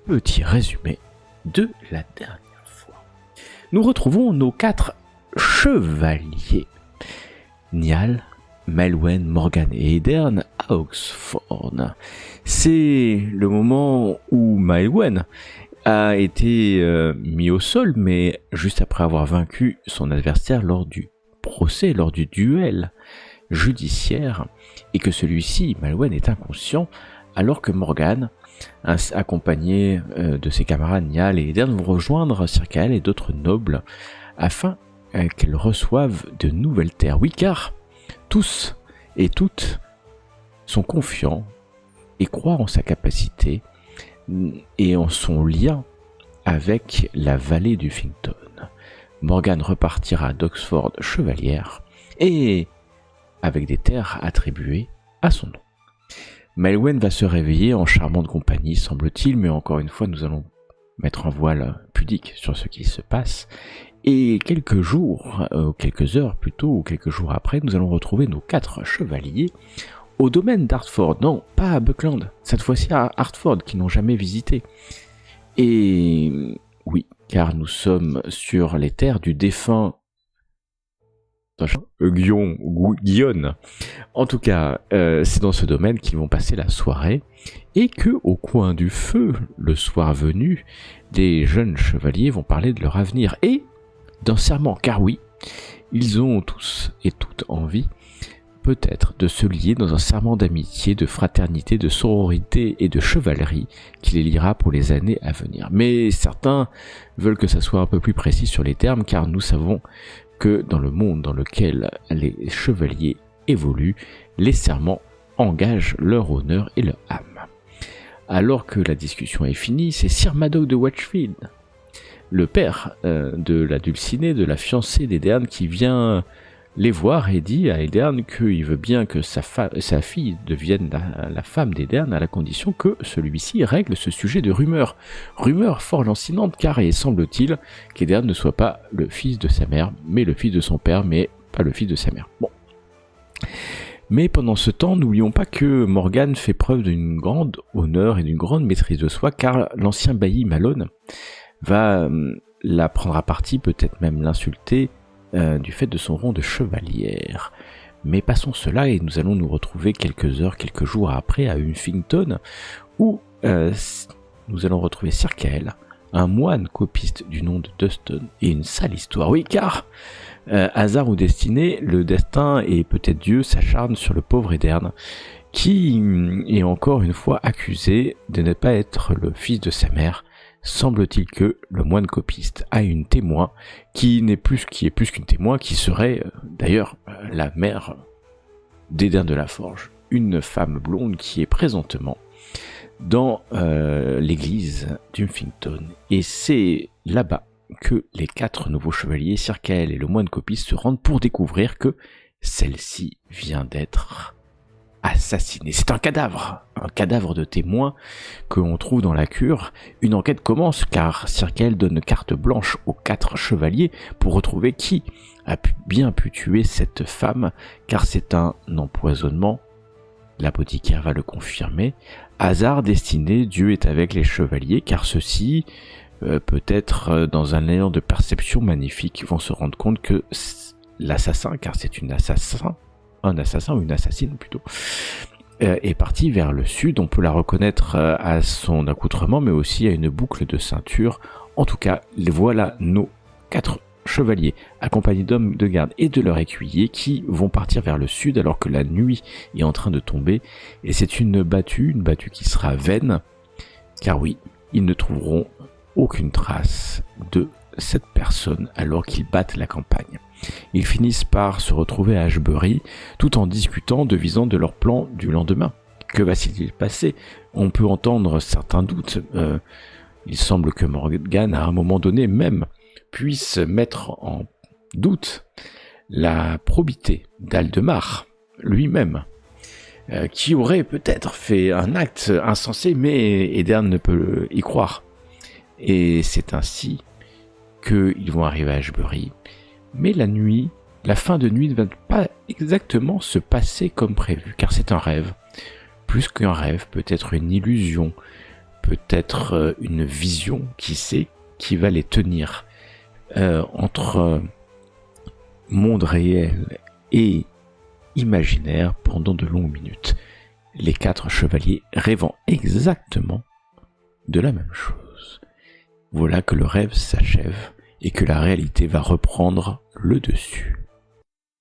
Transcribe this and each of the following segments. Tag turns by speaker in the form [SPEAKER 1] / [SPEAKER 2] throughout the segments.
[SPEAKER 1] petit résumé de la dernière fois. Nous retrouvons nos 4 chevaliers. Niall, Maelwen, Morgan et Eddern à Oxford. C'est le moment où Maelwen a été mis au sol, mais juste après avoir vaincu son adversaire lors du procès, lors du duel judiciaire, et que celui-ci, Maelwen, est inconscient, alors que Morgan, accompagné de ses camarades Niall et Eddern, vont rejoindre Sir Kael et d'autres nobles afin qu'elles reçoivent de nouvelles terres. Oui, car tous et toutes sont confiants et croient en sa capacité et en son lien avec la vallée du Finkton. Morgan repartira d'Oxford chevalière et avec des terres attribuées à son nom. Maelwen va se réveiller en charmante compagnie, semble-t-il, mais encore une fois, nous allons mettre un voile pudique sur ce qui se passe. Et quelques jours, quelques heures plutôt, ou quelques jours après, nous allons retrouver nos 4 chevaliers au domaine d'Hartford. Non, pas à Buckland, cette fois-ci à Hartford, qui n'ont jamais visité. Et oui, car nous sommes sur les terres du défunt Guionne. En tout cas, c'est dans ce domaine qu'ils vont passer la soirée, et que, au coin du feu, le soir venu, des jeunes chevaliers vont parler de leur avenir et d'un serment, car oui, ils ont tous et toutes envie, peut-être, de se lier dans un serment d'amitié, de fraternité, de sororité et de chevalerie qui les liera pour les années à venir. Mais certains veulent que ça soit un peu plus précis sur les termes, car nous savons que dans le monde dans lequel les chevaliers évoluent, les serments engagent leur honneur et leur âme. Alors que la discussion est finie, c'est Sir Madog de Watchfield, le père de la dulcinée, de la fiancée d'Eddern, qui vient les voir et dit à Eddern qu'il veut bien que sa fille devienne la femme d'Eddern à la condition que celui-ci règle ce sujet de rumeur. Rumeur fort lancinante, car il semble-t-il qu'Eddern ne soit pas le fils de sa mère, mais le fils de son père, mais pas le fils de sa mère. Bon. Mais pendant ce temps, n'oublions pas que Morgan fait preuve d'une grande honneur et d'une grande maîtrise de soi, car l'ancien bailli Malone va la prendre à partie, peut-être même l'insulter, du fait de son rang de chevalière. Mais passons cela et nous allons nous retrouver quelques heures, quelques jours après à Huffington, où nous allons retrouver Sir Kael, un moine copiste du nom de Dustin, et une sale histoire. Oui, car, hasard ou destinée, le destin et peut-être Dieu s'acharnent sur le pauvre Eddern, qui est encore une fois accusé de ne pas être le fils de sa mère. Semble-t-il que le moine copiste a une témoin qui est plus qu'une témoin, qui serait d'ailleurs la mère d'Eddern de la Forge, une femme blonde qui est présentement dans l'église d'Huffington. Et c'est là-bas que les 4 nouveaux chevaliers, Sir Kael et le moine copiste, se rendent pour découvrir que celle-ci vient d'être assassiné. C'est un cadavre de témoin que l'on trouve dans la cure. Une enquête commence car Sir Kael donne carte blanche aux 4 chevaliers pour retrouver qui a bien pu tuer cette femme, car c'est un empoisonnement. L'apothicaire va le confirmer. Hasard, destinée, Dieu est avec les chevaliers, car ceux-ci, peut-être dans un élan de perception magnifique, vont se rendre compte que l'assassin, car c'est un assassin ou une assassine plutôt, est parti vers le sud. On peut la reconnaître à son accoutrement, mais aussi à une boucle de ceinture. En tout cas, voilà nos 4 chevaliers, accompagnés d'hommes de garde et de leur écuyer, qui vont partir vers le sud alors que la nuit est en train de tomber. Et c'est une battue qui sera vaine, car oui, ils ne trouveront aucune trace de cette personne alors qu'ils battent la campagne. Ils finissent par se retrouver à Ashbury, tout en discutant, devisant de leur plan du lendemain. Que va-t-il passer? On peut entendre certains doutes. Il semble que Morgan, à un moment donné même, puisse mettre en doute la probité d'Aldemar lui-même, qui aurait peut-être fait un acte insensé, mais Eddern ne peut y croire. Et c'est ainsi qu'ils vont arriver à Ashbury. Mais la fin de nuit ne va pas exactement se passer comme prévu, car c'est un rêve. Plus qu'un rêve, peut-être une illusion, peut-être une vision, qui sait, qui va les tenir entre monde réel et imaginaire pendant de longues minutes. Les 4 chevaliers rêvant exactement de la même chose. Voilà que le rêve s'achève et que la réalité va reprendre le dessus.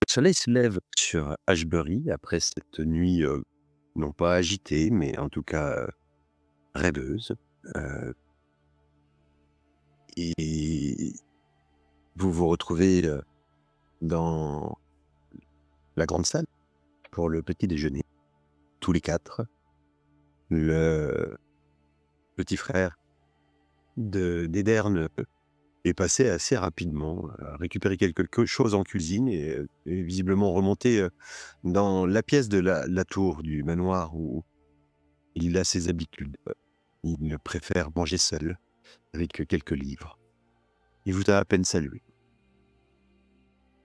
[SPEAKER 2] Le soleil se lève sur Ashbury après cette nuit non pas agitée, mais en tout cas rêveuse. Et vous vous retrouvez dans la grande salle pour le petit déjeuner, tous les 4. Le petit frère d'Edern est passé assez rapidement, a récupéré quelque chose en cuisine et est visiblement remonté dans la pièce de la tour du manoir où il a ses habitudes. Il préfère manger seul, avec quelques livres. Il vous a à peine salué.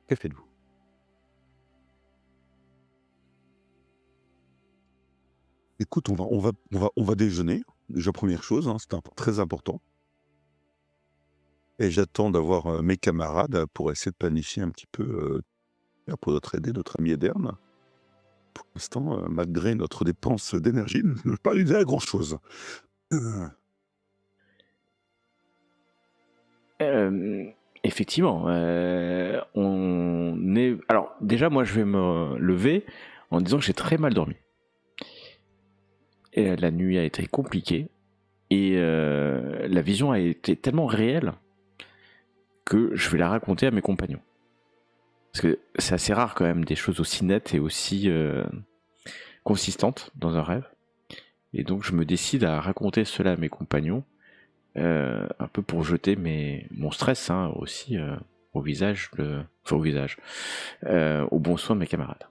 [SPEAKER 2] Que faites-vous?
[SPEAKER 3] Écoute, on va déjeuner. Déjà, première chose, hein, c'est très important. Et j'attends d'avoir mes camarades pour essayer de planifier un petit peu pour notre aider, notre ami Edern. Pour l'instant, malgré notre dépense d'énergie, ne pas aider à grand-chose.
[SPEAKER 1] Effectivement, on est. Alors, déjà, moi, je vais me lever en disant que j'ai très mal dormi. Et la nuit a été compliquée et la vision a été tellement réelle que je vais la raconter à mes compagnons. Parce que c'est assez rare quand même des choses aussi nettes et aussi consistantes dans un rêve. Et donc, je me décide à raconter cela à mes compagnons. Un peu pour jeter mon stress aussi au visage, au bon soin de mes camarades.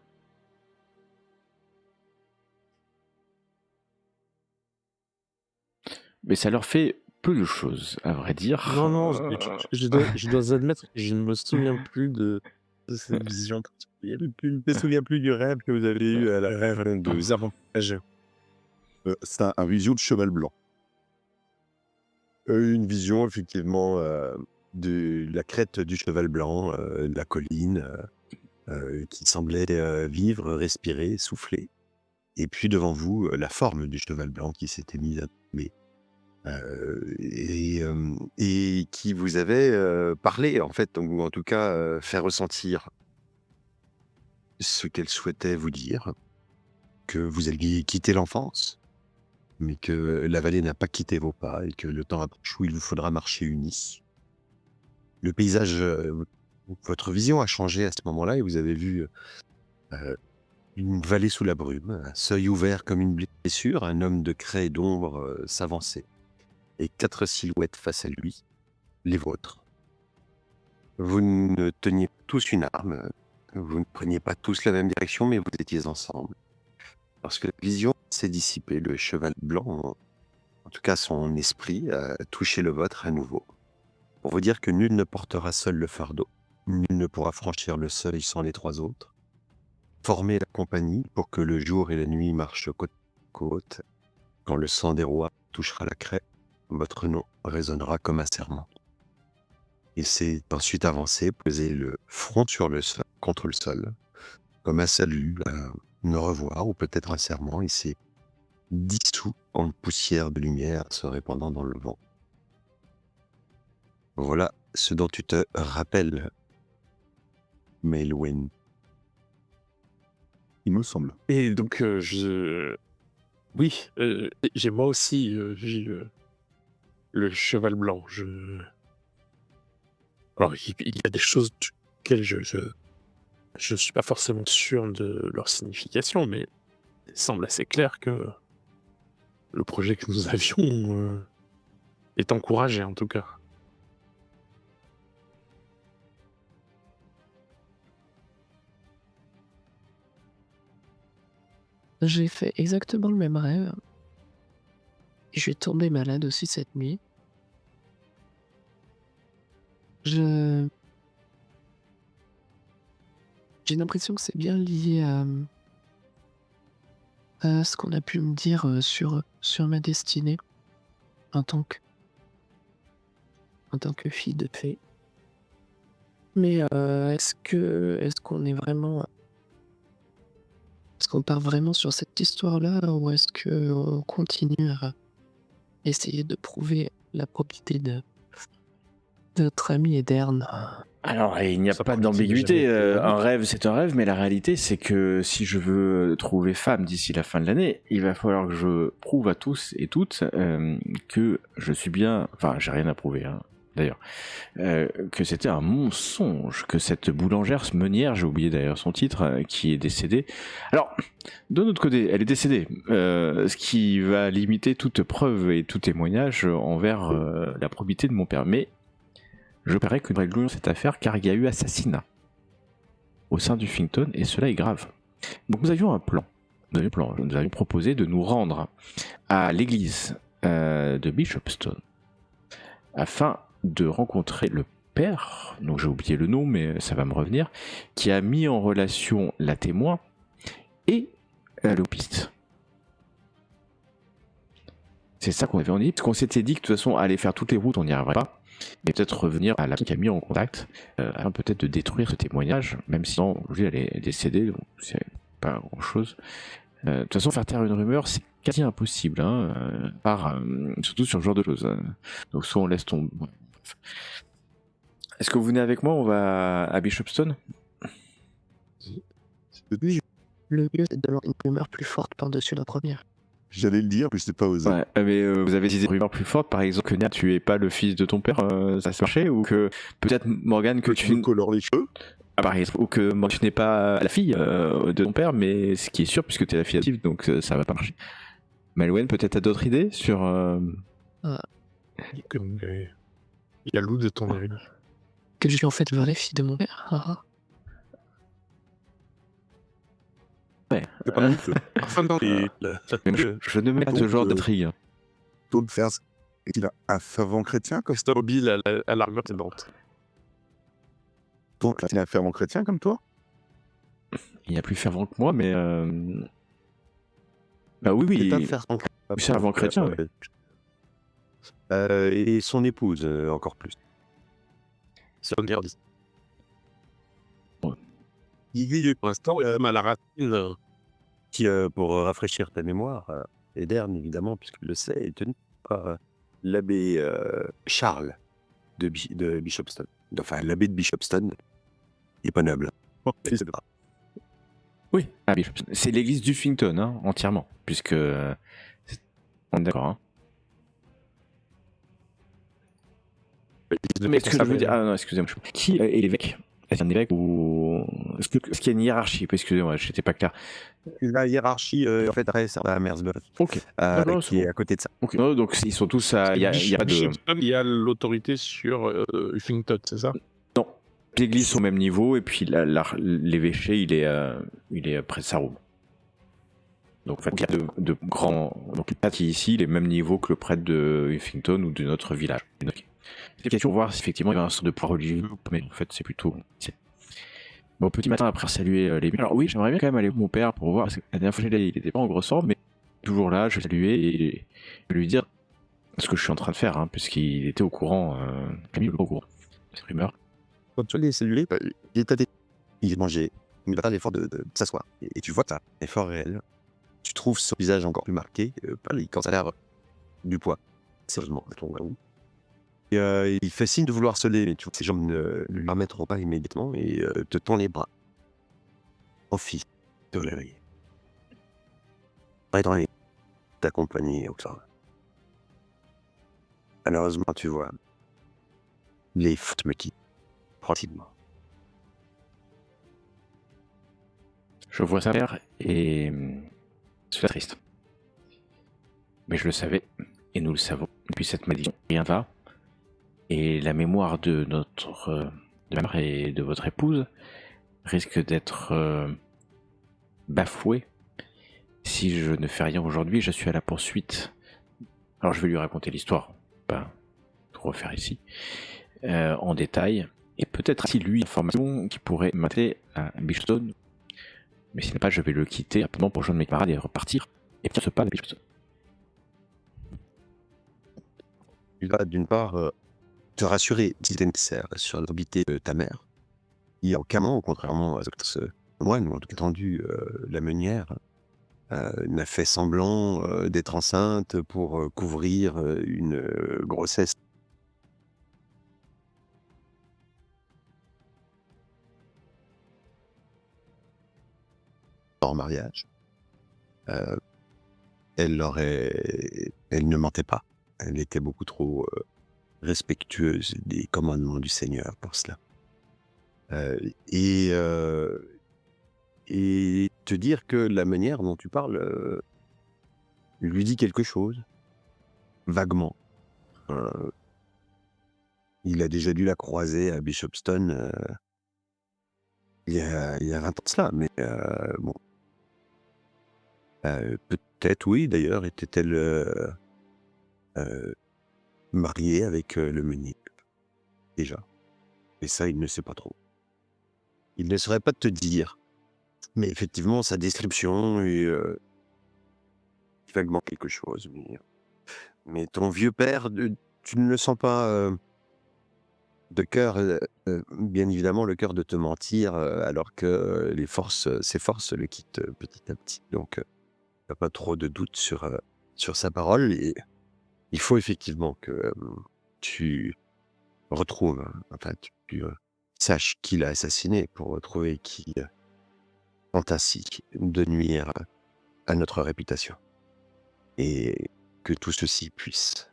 [SPEAKER 1] Mais ça leur fait peu de choses, à vrai dire.
[SPEAKER 4] Non, je dois admettre que je ne me souviens plus de cette vision particulière. Je ne me souviens plus du rêve que vous avez eu à la rêve de Zarangage.
[SPEAKER 3] C'est un vision de cheval blanc.
[SPEAKER 2] Une vision, effectivement, de la crête du cheval blanc, la colline, qui semblait vivre, respirer, souffler. Et puis devant vous, la forme du cheval blanc qui s'était mise à tomber. Et qui vous avait parlé, en fait, ou en tout cas fait ressentir ce qu'elle souhaitait vous dire, que vous alliez quitter l'enfance, mais que la vallée n'a pas quitté vos pas et que le temps approche où il vous faudra marcher unis. Le paysage, votre vision a changé à ce moment-là et vous avez vu une vallée sous la brume, un seuil ouvert comme une blessure, un homme de craie et d'ombre s'avancer. Et 4 silhouettes face à lui, les vôtres. Vous ne teniez tous une arme, vous ne preniez pas tous la même direction, mais vous étiez ensemble. Lorsque la vision s'est dissipée, le cheval blanc, en tout cas son esprit, a touché le vôtre à nouveau. Pour vous dire que nul ne portera seul le fardeau, nul ne pourra franchir le seuil sans les 3 autres. Formez la compagnie pour que le jour et la nuit marchent côte à côte. Quand le sang des rois touchera la craie, votre nom résonnera comme un serment. Il s'est ensuite avancé, posé le front sur le sol, contre le sol, comme un salut, un au revoir ou peut-être un serment. Il s'est dissous en poussière de lumière se répandant dans le vent. Voilà ce dont tu te rappelles, Maelwen.
[SPEAKER 3] Il me semble.
[SPEAKER 4] Et donc, oui, j'ai moi aussi vu le cheval blanc. Alors, il y a des choses auxquelles je suis pas forcément sûr de leur signification, mais il semble assez clair que le projet que nous avions est encouragé, en tout cas.
[SPEAKER 5] J'ai fait exactement le même rêve. Je suis tombée malade aussi cette nuit. J'ai l'impression que c'est bien lié à ce qu'on a pu me dire sur ma destinée. en tant que fille de fée. Mais est-ce qu'on part vraiment sur cette histoire-là ou est-ce qu'on continue à essayer de prouver la probité de notre ami Ederne?
[SPEAKER 1] Alors, il n'y a
[SPEAKER 4] Sa
[SPEAKER 1] pas
[SPEAKER 4] probité n'a
[SPEAKER 1] d'ambiguïté.
[SPEAKER 4] jamais été
[SPEAKER 1] Un rêve, c'est un rêve, mais la réalité, c'est que si je veux trouver femme d'ici la fin de l'année, il va falloir que je prouve à tous et toutes que je suis bien. Enfin, j'ai rien à prouver, hein, d'ailleurs. Que c'était un mensonge, que cette boulangère meunière, j'ai oublié d'ailleurs son titre, qui est décédée. Alors, de notre côté, elle est décédée, ce qui va limiter toute preuve et tout témoignage envers la probité de mon père. Mais je paierais que nous réglions cette affaire car il y a eu assassinat au sein du Finkton et cela est grave. Donc nous avions un plan. Nous avions proposé de nous rendre à l'église de Bishopstone afin de rencontrer le père, donc j'ai oublié le nom mais ça va me revenir, qui a mis en relation la témoin et l'opiste. C'est ça qu'on avait dit, parce qu'on s'était dit que de toute façon aller faire toutes les routes on n'y arriverait pas. Et peut-être revenir à la qui a mis en contact, afin peut-être de détruire ce témoignage, même si non, aujourd'hui elle est décédée, donc c'est pas grand chose. De toute façon, faire taire une rumeur, c'est quasi impossible, hein, surtout sur ce genre de choses. Donc soit on laisse tomber. Ouais. Est-ce que vous venez avec moi? On va à Bishopstone?
[SPEAKER 5] Oui, le mieux c'est d'avoir une rumeur plus forte par-dessus la première.
[SPEAKER 3] J'allais le dire, mais je n'ai pas osé.
[SPEAKER 1] Ouais, mais vous avez des rumeurs plus fortes, par exemple que Nia, tu es pas le fils de ton père, ça se marchait, ou que peut-être Morgane que
[SPEAKER 3] Tu me colores les cheveux.
[SPEAKER 1] Ah, par exemple, ou que Morgane, tu n'es pas la fille de ton père, mais ce qui est sûr puisque tu es la fille adoptive, donc ça va pas marcher. Malouane, peut-être t'as d'autres idées sur
[SPEAKER 4] Il y a Lou de ton avis.
[SPEAKER 5] Que je suis en fait vraie fille de mon père. Ah,
[SPEAKER 3] C'est pas mal,
[SPEAKER 4] Enfin, non,
[SPEAKER 1] je ne mets pas ce genre d'intrigue.
[SPEAKER 3] Toad faire. Est-il un fervent chrétien comme
[SPEAKER 4] Castor Bill à l'armure ténante.
[SPEAKER 3] toi? Est-il un fervent chrétien comme toi?
[SPEAKER 1] Il y a plus fervent que moi, mais bah oui,
[SPEAKER 2] C'est un fervent
[SPEAKER 1] fervent chrétien, oui.
[SPEAKER 2] Et son épouse, encore plus.
[SPEAKER 4] C'est une guerre dit.
[SPEAKER 3] Il est
[SPEAKER 4] Pour l'instant, à la racine.
[SPEAKER 2] Qui, pour rafraîchir ta mémoire, Ederne, évidemment, puisqu'il le sait, est tenu par l'abbé Charles de Bishopstone. Enfin, l'abbé de Bishopstone, il est pas noble.
[SPEAKER 1] Oui, ah, Bishopstone. C'est l'église du Finkton, hein, entièrement, puisque on est d'accord. Hein. Mais ce que je veux dire, ah non, excusez-moi, qui est l'évêque? Est-ce un évêque ou est-ce qu'il y a une hiérarchie? Excusez-moi, j'étais pas clair.
[SPEAKER 2] La hiérarchie, en fait, reste à Mersbury,
[SPEAKER 1] Ok. D'accord, c'est
[SPEAKER 2] qui est
[SPEAKER 1] bon.
[SPEAKER 2] à côté de ça.
[SPEAKER 1] Ok. Non, donc ils sont tous à. Il y a pas de.
[SPEAKER 4] Bishopstone, il y a l'autorité sur Huffington, c'est ça?
[SPEAKER 1] Non. L'église sont au même niveau et puis l'évêché il est près de Sarum. Donc en fait, il y a de grands. Donc le prêtre ici, il est même niveau que le prêtre de Huffington ou de notre village. Okay. C'est une question pour voir si effectivement il y a un sort de pouvoir religieux, mais en fait c'est plutôt. Bon, petit matin après saluer les. Alors oui, j'aimerais bien quand même aller voir mon père pour voir, parce que la dernière fois il était pas en gros sort, mais toujours là, je vais saluer et lui dire ce que je suis en train de faire, hein, puisqu'il était au courant, Camille était au courant. Cette rumeur.
[SPEAKER 2] Quand tu les salué, il est à des... Il mangeait. Il va faire l'effort de s'asseoir. Et tu vois que ça, effort réel. Tu trouves son visage encore plus marqué, quand ça a l'air du poids. Sérieusement, et il fait signe de vouloir se lever, mais tu vois, ses jambes ne lui permettront pas immédiatement et te tend les bras. Oh fils, te réveiller. Prêt t'accompagner au soir. Malheureusement, tu vois, les fautes me quittent rapidement.
[SPEAKER 1] Je vois ça faire et c'est triste. Mais je le savais et nous le savons depuis cette malédiction. Rien va. Et la mémoire de notre mère et de votre épouse risque d'être bafouée si je ne fais rien aujourd'hui. Je suis à la poursuite. Alors je vais lui raconter l'histoire, pas tout refaire ici, en détail. Et peut-être si lui, information qui pourrait m'atteler à Bishopstone. Mais si ce n'est pas, je vais le quitter rapidement pour rejoindre mes camarades et repartir. Et peut-être pas à Bishopstone.
[SPEAKER 2] Tu vas d'une part te rassurer si c'est nécessaire sur la probité de ta mère. Il n'y a aucun moment, contrairement à ce moine, ou en tout cas entendu la meunière, n'a fait semblant d'être enceinte pour couvrir une grossesse hors mariage. Euh, elle ne mentait pas. Elle était beaucoup trop respectueuse des commandements du Seigneur pour cela. Euh, et, euh, et te dire que la manière dont tu parles lui dit quelque chose, vaguement. Euh, il a déjà dû la croiser à Bishopston il y a 20 ans de cela, mais bon. Peut-être, oui, d'ailleurs, était-elle mariée avec le meunier, déjà. Et ça, il ne sait pas trop. Il ne saurait pas te dire. Mais effectivement, sa description est vaguement quelque chose. Mais ton vieux père, tu ne le sens pas de cœur, bien évidemment, le cœur de te mentir, alors que ses forces le quittent petit à petit. Donc, tu n'as pas trop de doute sur sa parole. Et il faut effectivement que tu retrouves, enfin, tu saches qui l'a assassiné pour retrouver qui tente ainsi de nuire à notre réputation. Et que tout ceci puisse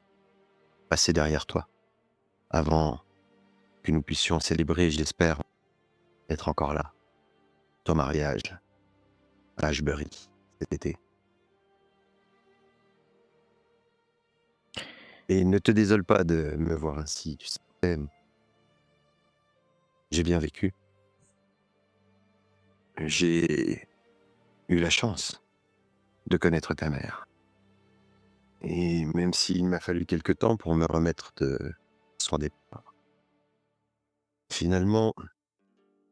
[SPEAKER 2] passer derrière toi avant que nous puissions célébrer, j'espère, être encore là, ton mariage à Ashbury cet été. Et ne te désole pas de me voir ainsi, tu sais, j'ai bien vécu. J'ai eu la chance de connaître ta mère. Et même s'il m'a fallu quelque temps pour me remettre de son départ, finalement,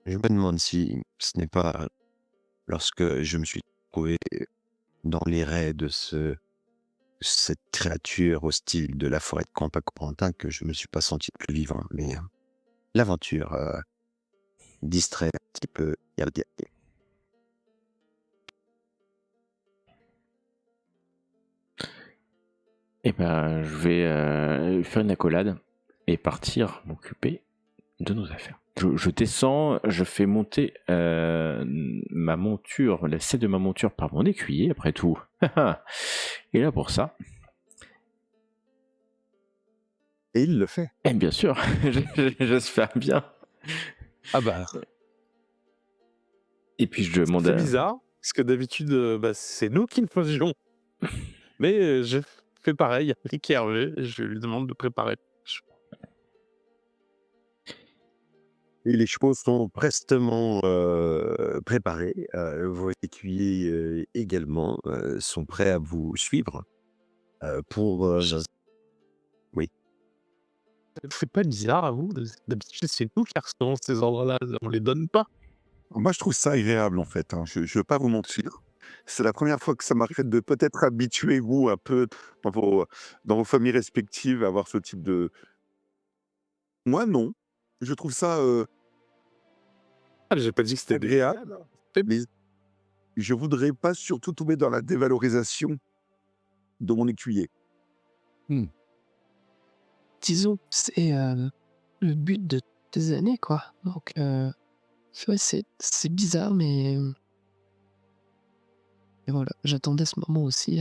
[SPEAKER 2] je me demande si ce n'est pas lorsque je me suis trouvé dans les raies de cette créature hostile de la forêt de Campa-Corentin que je me suis pas senti plus vivant. Mais l'aventure distrait un petit peu Yardia.
[SPEAKER 1] Eh ben, je vais faire une accolade et partir m'occuper de nos affaires. Je descends, je fais monter ma monture, la selle de ma monture par mon écuyer, après tout. Et là, pour ça,
[SPEAKER 3] Et il le fait.
[SPEAKER 1] eh bien sûr, j'espère bien.
[SPEAKER 4] Ah bah,
[SPEAKER 1] Et puis je demande
[SPEAKER 4] c'est
[SPEAKER 1] à...
[SPEAKER 4] bizarre, parce que d'habitude, c'est nous qui le faisions. Mais je fais pareil avec Hervé, et je lui demande de préparer.
[SPEAKER 2] Et les chevaux sont prestement préparés. Vos écuyers également sont prêts à vous suivre pour... oui.
[SPEAKER 4] C'est pas bizarre à vous? D'habitude, c'est nous qui recevons ces ordres-là, on les donne pas.
[SPEAKER 3] Moi, je trouve ça agréable, en fait, hein. Je ne veux pas vous mentir. C'est la première fois que ça m'arrive de peut-être habituer, vous, un peu, dans vos familles respectives, à avoir ce type de... Moi, non. Je trouve ça
[SPEAKER 4] Ah, j'ai pas dit que c'était
[SPEAKER 3] agréable, mais je voudrais pas surtout tomber dans la dévalorisation de mon écuyer.
[SPEAKER 5] Disons que c'est le but de tes années, quoi. Donc, ouais, c'est bizarre, mais et voilà, j'attendais ce moment aussi,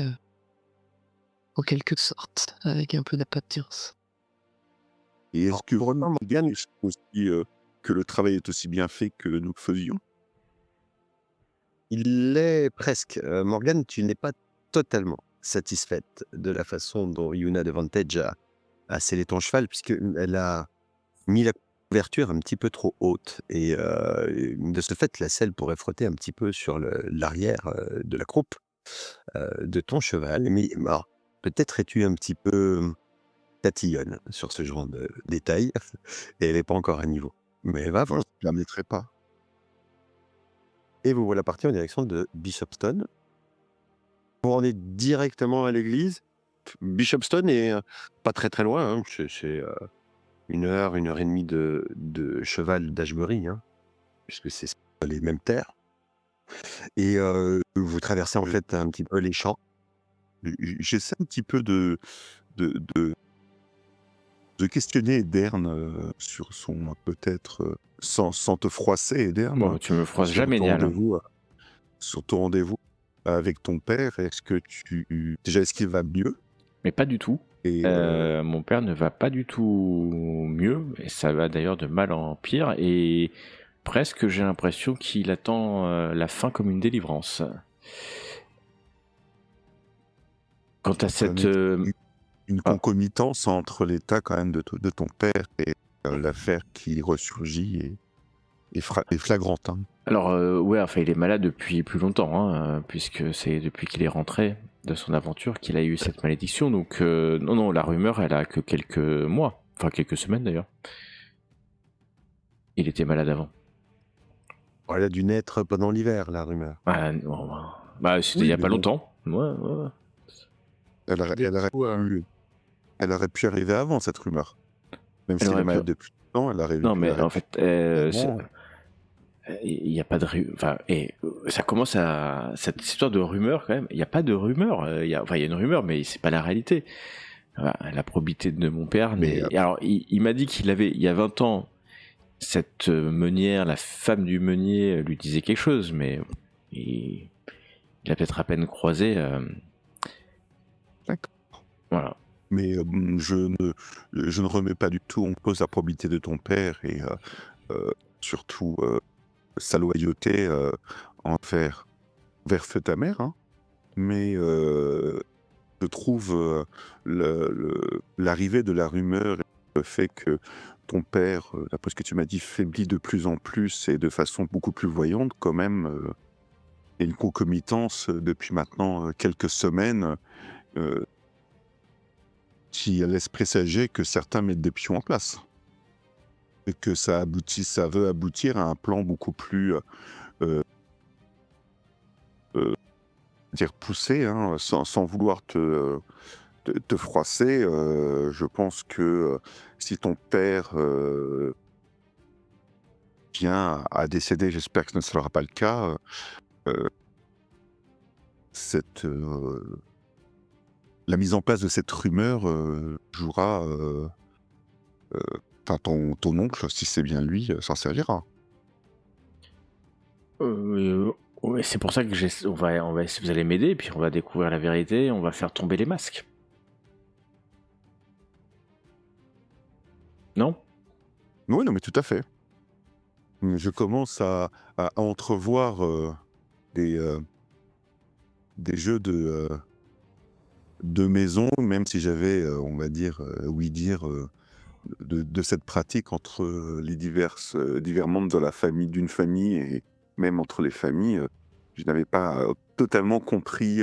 [SPEAKER 5] en quelque sorte, avec un peu d'impatience.
[SPEAKER 3] Et est-ce que vraiment Morgane est aussi que le travail est aussi bien fait que nous le faisions?
[SPEAKER 2] Il l'est presque. Morgane, tu n'es pas totalement satisfaite de la façon dont Yuna de Vantage a scellé ton cheval, puisqu'elle a mis la couverture un petit peu trop haute. Et de ce fait, la selle pourrait frotter un petit peu sur l'arrière de la croupe de ton cheval. Mais alors, peut-être es-tu un petit peu tatillonne sur ce genre de détails, et elle n'est pas encore à niveau. Mais va voir.
[SPEAKER 3] Je la mettrai pas.
[SPEAKER 2] Et vous voilà parti en direction de Bishopston. Vous rendez directement à l'église. Bishopstone est pas très très loin, hein. C'est 1 heure et demie de cheval d'Ashbury, hein, puisque c'est les mêmes terres. Et vous traversez en fait un petit peu les champs.
[SPEAKER 3] J'essaie un petit peu de, de, de questionner Edern sur son peut-être sans te froisser, Edern,
[SPEAKER 1] Bon, tu me froisses
[SPEAKER 3] sur
[SPEAKER 1] jamais,
[SPEAKER 3] ton
[SPEAKER 1] Nial.
[SPEAKER 3] rendez-vous, avec ton père. Est-ce qu'il va mieux?
[SPEAKER 1] Mais pas du tout.
[SPEAKER 3] Et
[SPEAKER 1] Mon père ne va pas du tout mieux, et ça va d'ailleurs de mal en pire, et presque j'ai l'impression qu'il attend la fin comme une délivrance. Quant à cette...
[SPEAKER 3] une concomitance entre l'état quand même de ton père et l'affaire qui ressurgit est flagrante, hein.
[SPEAKER 1] Alors, ouais, enfin, il est malade depuis plus longtemps, hein, puisque c'est depuis qu'il est rentré de son aventure qu'il a eu cette malédiction. Donc, non, la rumeur, elle a que quelques mois, enfin quelques semaines d'ailleurs. Il était malade avant.
[SPEAKER 2] Elle a dû naître pendant l'hiver, la rumeur.
[SPEAKER 1] Ah, non, bah, c'était
[SPEAKER 3] Oui,
[SPEAKER 1] il y a
[SPEAKER 3] mais
[SPEAKER 1] pas
[SPEAKER 3] bon.
[SPEAKER 1] longtemps. Ouais.
[SPEAKER 3] Elle aurait pu arriver avant, cette rumeur. Même
[SPEAKER 1] Elle
[SPEAKER 3] si elle
[SPEAKER 1] aurait
[SPEAKER 3] est malade
[SPEAKER 1] pu-
[SPEAKER 3] depuis longtemps, elle arrive.
[SPEAKER 1] Non, mais en fait,
[SPEAKER 3] Vraiment.
[SPEAKER 1] il n'y a pas de enfin, et ça commence à cette histoire de rumeur quand même. Il n'y a pas de rumeur. Il y a une rumeur, mais c'est pas la réalité. Voilà, la probité de mon père.
[SPEAKER 3] Mais,
[SPEAKER 1] Et alors, il m'a dit qu'il avait, il y a 20 ans, cette meunière, la femme du meunier, lui disait quelque chose, mais il a peut-être à peine croisé.
[SPEAKER 3] D'accord.
[SPEAKER 1] Voilà.
[SPEAKER 3] Mais je ne remets pas du tout en cause la probité de ton père et surtout sa loyauté envers feu ta mère, hein. Mais je trouve l'arrivée de la rumeur et le fait que ton père, d'après ce que tu m'as dit, faiblit de plus en plus et de façon beaucoup plus voyante, quand même, et une concomitance depuis maintenant quelques semaines qui laisse présager que certains mettent des pions en place. Et que ça veut aboutir à un plan beaucoup plus dire poussé, hein, sans vouloir te froisser. Je pense que si ton père vient à décéder, j'espère que ce ne sera pas le cas, la mise en place de cette rumeur jouera... Enfin, ton oncle, si c'est bien lui, s'en servira.
[SPEAKER 1] Ouais, c'est pour ça que on va, vous allez m'aider, puis on va découvrir la vérité, on va faire tomber les masques. Non?
[SPEAKER 3] Oui, non, mais tout à fait. Je commence à entrevoir des jeux de maison, même si j'avais, on va dire, de cette pratique entre les divers membres de la famille, d'une famille, et même entre les familles. Je n'avais pas totalement compris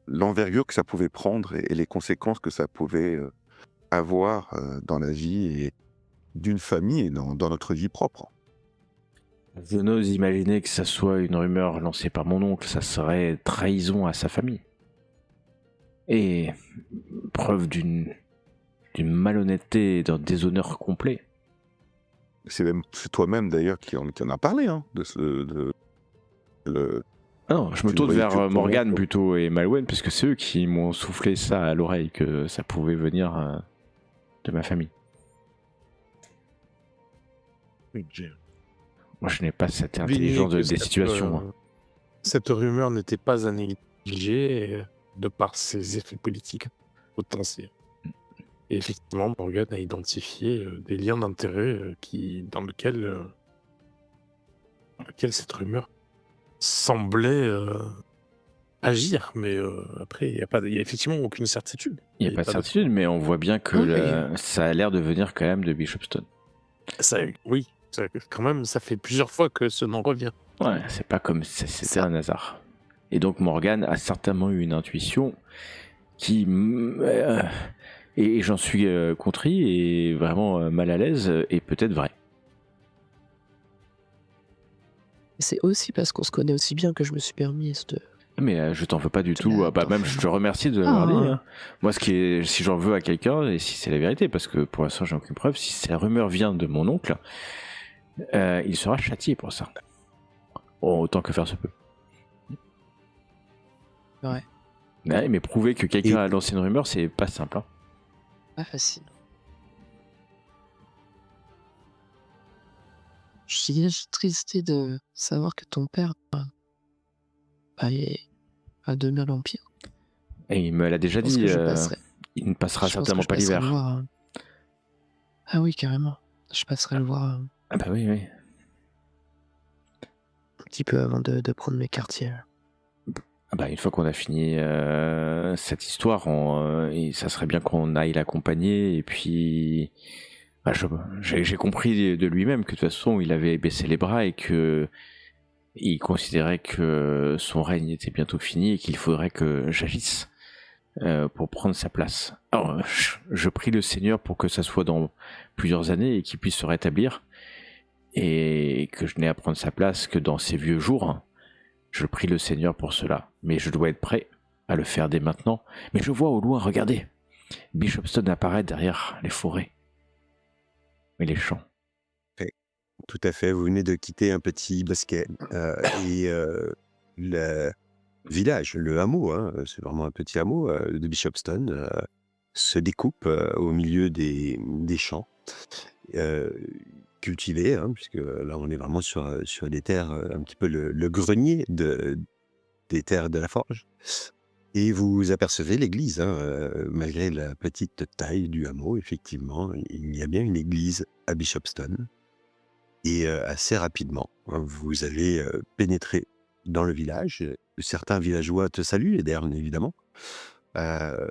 [SPEAKER 3] l'envergure que ça pouvait prendre et les conséquences que ça pouvait avoir dans la vie et d'une famille et dans notre vie propre.
[SPEAKER 1] Je n'ose imaginer que ça soit une rumeur lancée par mon oncle, ça serait trahison à sa famille. Et preuve d'une malhonnêteté et d'un déshonneur complet.
[SPEAKER 3] C'est toi-même d'ailleurs qui en a parlé, hein,
[SPEAKER 1] Ah non, je me
[SPEAKER 3] Tu
[SPEAKER 1] tourne
[SPEAKER 3] voyais
[SPEAKER 1] vers
[SPEAKER 3] que ton
[SPEAKER 1] Morgane
[SPEAKER 3] oncle-
[SPEAKER 1] plutôt et Malwen, parce que c'est eux qui m'ont soufflé ça à l'oreille, que ça pouvait venir de ma famille. Moi, je n'ai pas cette intelligence des situations. Hein.
[SPEAKER 4] Cette rumeur n'était pas à négliger de par ses effets politiques potentiels. Et effectivement, Morgan a identifié des liens d'intérêt dans lequel cette rumeur semblait agir. Mais après, il n'y a effectivement aucune certitude.
[SPEAKER 1] Il n'y a pas de certitude, mais on voit bien que ça a l'air de venir quand même de Bishopstone.
[SPEAKER 4] Oui, quand même, ça fait plusieurs fois que ce nom revient.
[SPEAKER 1] Ouais, c'est pas comme si c'était un hasard. Et donc Morgane a certainement eu une intuition qui... et j'en suis contrit et vraiment mal à l'aise et peut-être vrai.
[SPEAKER 5] C'est aussi parce qu'on se connaît aussi bien que je me suis permise de
[SPEAKER 1] Mais je t'en veux pas du tout.
[SPEAKER 5] Là,
[SPEAKER 1] Même je te remercie de
[SPEAKER 5] Ah,
[SPEAKER 1] l'avoir dit.
[SPEAKER 5] hein.
[SPEAKER 1] Hein. Moi, si j'en veux à quelqu'un, et si c'est la vérité, parce que pour l'instant j'ai aucune preuve, si cette rumeur vient de mon oncle, il sera châtié pour ça. Autant que faire se peut.
[SPEAKER 5] Ouais,
[SPEAKER 1] Ouais, mais prouver que
[SPEAKER 2] Et
[SPEAKER 1] quelqu'un a lancé une rumeur, c'est pas simple. Hein.
[SPEAKER 5] pas facile. Je suis juste tristé de savoir que ton père a donné l'Empire.
[SPEAKER 1] Et il me l'a
[SPEAKER 5] Je
[SPEAKER 1] déjà
[SPEAKER 5] pense
[SPEAKER 1] dit,
[SPEAKER 5] que je passerai.
[SPEAKER 1] il ne passera
[SPEAKER 5] Je pense que
[SPEAKER 1] certainement
[SPEAKER 5] je
[SPEAKER 1] pas
[SPEAKER 5] passerai le
[SPEAKER 1] l'hiver.
[SPEAKER 5] voir. Ah oui, carrément. Je passerai le voir un
[SPEAKER 1] Ah bah oui, oui.
[SPEAKER 5] petit peu avant de prendre mes quartiers.
[SPEAKER 1] Ah bah, une fois qu'on a fini cette histoire, ça serait bien qu'on aille l'accompagner. Et puis, bah, j'ai compris de lui-même que de toute façon, il avait baissé les bras et que il considérait que son règne était bientôt fini et qu'il faudrait que j'agisse pour prendre sa place. Alors, je prie le Seigneur pour que ça soit dans plusieurs années et qu'il puisse se rétablir et que je n'ai à prendre sa place que dans ses vieux jours. Je prie le Seigneur pour cela, mais je dois être prêt à le faire dès maintenant. Mais je vois au loin, regardez, Bishopstone apparaît derrière les forêts et les champs.
[SPEAKER 2] tout à fait, vous venez de quitter un petit bosquet et le village, le hameau, hein, c'est vraiment un petit hameau de Bishopstone, se découpe au milieu des champs euh, cultivés, hein, puisque là on est vraiment sur des terres, un petit peu le grenier des terres de la forge. Et vous apercevez l'église, hein, malgré la petite taille du hameau, effectivement, il y a bien une église à Bishopstone. Et assez rapidement, hein, vous allez pénétrer dans le village. Certains villageois te saluent, et d'ailleurs, évidemment. Euh,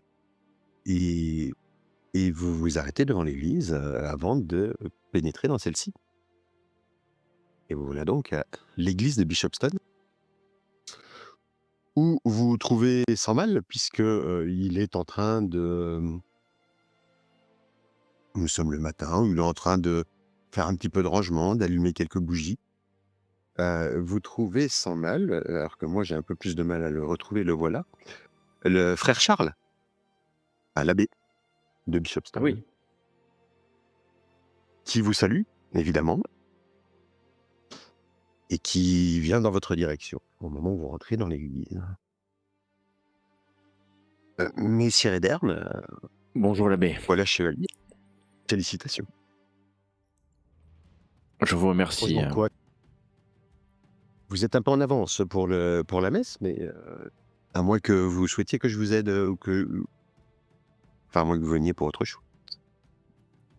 [SPEAKER 2] et, et vous vous arrêtez devant l'église avant de pénétrer dans celle-ci. Et vous voilà donc à l'église de Bishopstone, où vous vous trouvez sans mal, puisque il est en train de... Nous sommes le matin, où il est en train de faire un petit peu de rangement, d'allumer quelques bougies. Vous trouvez sans mal, alors que moi j'ai un peu plus de mal à le retrouver, le voilà, le frère Charles, l'abbé de
[SPEAKER 1] Ah
[SPEAKER 2] Bishopstone,
[SPEAKER 1] oui.
[SPEAKER 2] qui vous salue, évidemment, et qui vient dans votre direction au moment où vous rentrez dans l'église. Messire Ederne,
[SPEAKER 1] Bonjour l'abbé.
[SPEAKER 2] voilà chevalier. Félicitations.
[SPEAKER 1] Je vous remercie.
[SPEAKER 2] Heureusement quoi. Vous êtes un peu en avance pour la messe, mais à moins que vous souhaitiez que je vous aide ou que... Enfin, à moins que vous veniez pour autre chose.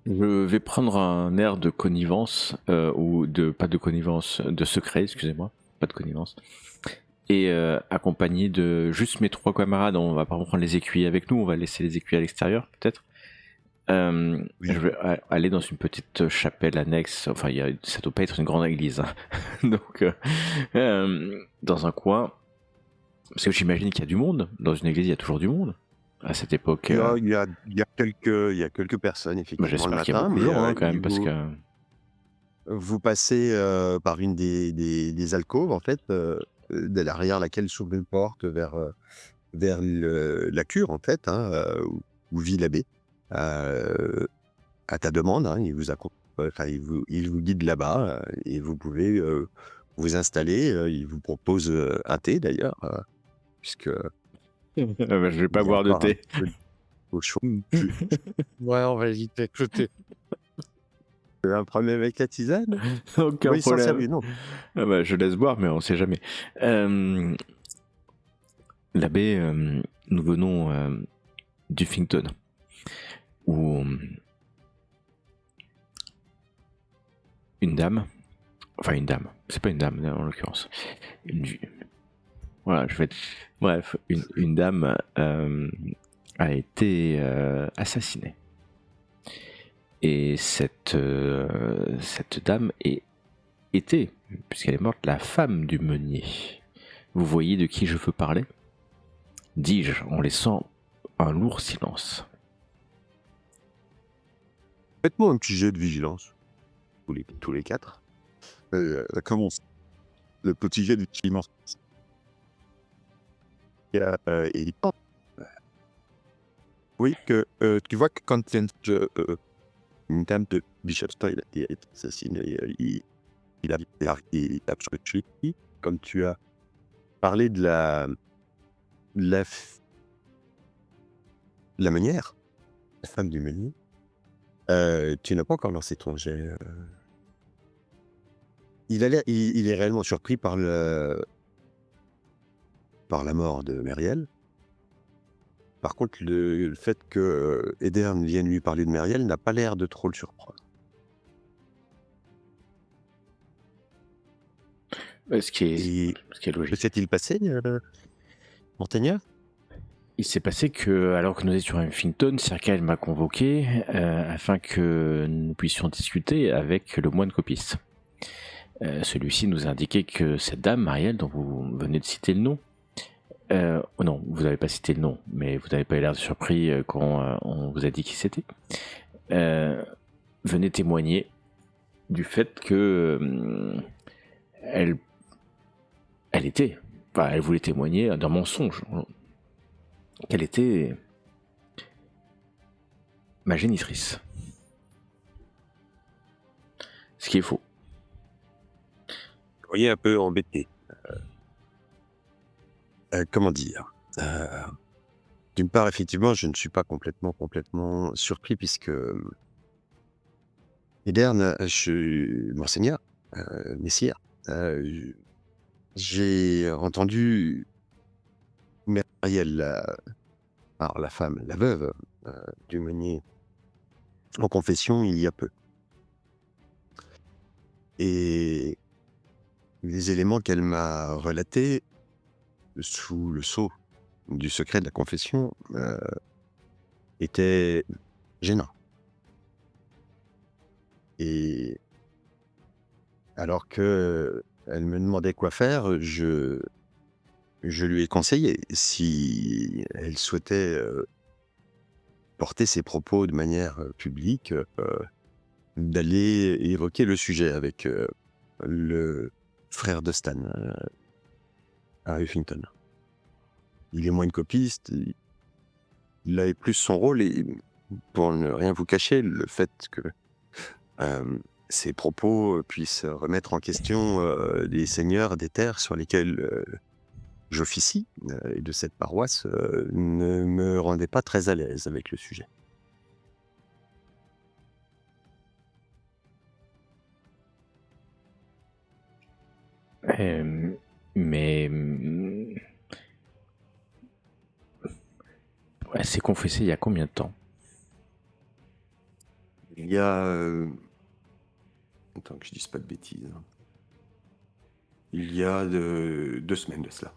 [SPEAKER 1] Je vais prendre un air de connivence, pas de connivence, de secret, excusez-moi, pas de connivence. Et accompagné de juste mes 3 camarades, on va pas prendre les écuyers avec nous, on va laisser les écuyers à l'extérieur peut-être.
[SPEAKER 2] Oui.
[SPEAKER 1] Je vais aller dans une petite chapelle annexe, enfin ça doit pas être une grande église, hein. Donc dans un coin, parce que j'imagine qu'il y a du monde, dans une église il y a toujours du monde, à cette époque.
[SPEAKER 2] Il y a quelques personnes, effectivement, le
[SPEAKER 1] J'espère qu'il y a
[SPEAKER 2] matin,
[SPEAKER 1] beaucoup de
[SPEAKER 2] mais
[SPEAKER 1] gens hein, quand même, parce que...
[SPEAKER 2] vous passez par une des alcôves, en fait, de l'arrière laquelle s'ouvre une porte vers la cure, en fait, hein, où vit l'abbé. À ta demande, hein, il vous guide là-bas et vous pouvez vous installer. Il vous propose un thé, d'ailleurs, puisque
[SPEAKER 1] je vais pas
[SPEAKER 2] il y a
[SPEAKER 1] boire de
[SPEAKER 2] encore un
[SPEAKER 1] thé.
[SPEAKER 2] petit peu au chaud.
[SPEAKER 4] Ouais, on va éviter avec le thé.
[SPEAKER 2] Un problème avec la tisane?
[SPEAKER 1] Aucun
[SPEAKER 2] Oui, sans
[SPEAKER 1] problème.
[SPEAKER 2] sérieux, non.
[SPEAKER 1] Ah bah, je laisse boire, mais on sait jamais. L'abbé, nous venons d'Uffington, où une dame, c'est pas une dame en l'occurrence, voilà, bref, une dame a été assassinée. Et cette dame était, puisqu'elle est morte, la femme du meunier. Vous voyez de qui je veux parler? Dis-je en laissant un lourd silence.
[SPEAKER 2] Faites-moi un petit jet de vigilance, tous les 4.
[SPEAKER 3] Ça commence. Le petit jet du silence. Et oui, tu vois que quand une dame de Bishopston il a été assassiné, il a choisi, comme tu as parlé de la, f- la meunière, la femme du meunier, tu n'as pas encore lancé ton jet. Il est réellement surpris par la mort de Meriel. Par contre, le fait que Edern vienne lui parler de Meriel n'a pas l'air de trop le surprendre.
[SPEAKER 1] Ce qui
[SPEAKER 3] Et
[SPEAKER 1] est
[SPEAKER 3] que
[SPEAKER 1] logique.
[SPEAKER 3] s'est-il passé, Montagnard?
[SPEAKER 1] Il s'est passé que, alors que nous étions à Huffington, Circael m'a convoqué afin que nous puissions discuter avec le moine copiste. Celui-ci nous a indiqué que cette dame, Marielle, dont vous venez de citer le nom, oh non, vous n'avez pas cité le nom, mais vous n'avez pas eu l'air surpris quand on vous a dit qui c'était, venait témoigner du fait que elle voulait témoigner d'un mensonge, qu'elle était ma génitrice. Ce qui est faux.
[SPEAKER 2] Vous voyez un peu embêté. Comment dire? D'une part, effectivement, je ne suis pas complètement surpris puisque Edern, Monseigneur, Messire, j'ai entendu Meriel, la femme, la veuve du meunier, en confession il y a peu. Et les éléments qu'elle m'a relatés sous le sceau du secret de la confession étaient gênants. Et alors que elle me demandait quoi faire, je lui ai conseillé, si elle souhaitait porter ses propos de manière publique, d'aller évoquer le sujet avec le frère de Stan à Huffington. Il est moins une copiste, il avait plus son rôle, et pour ne rien vous cacher, le fait que ses propos puissent remettre en question les seigneurs des terres sur lesquelles j'officie et de cette paroisse ne me rendait pas très à l'aise avec le sujet.
[SPEAKER 1] Mais elle s'est confessée il y a combien de temps?
[SPEAKER 2] Il y a... Attends que je dise pas de bêtises. Il y a 2 semaines de cela.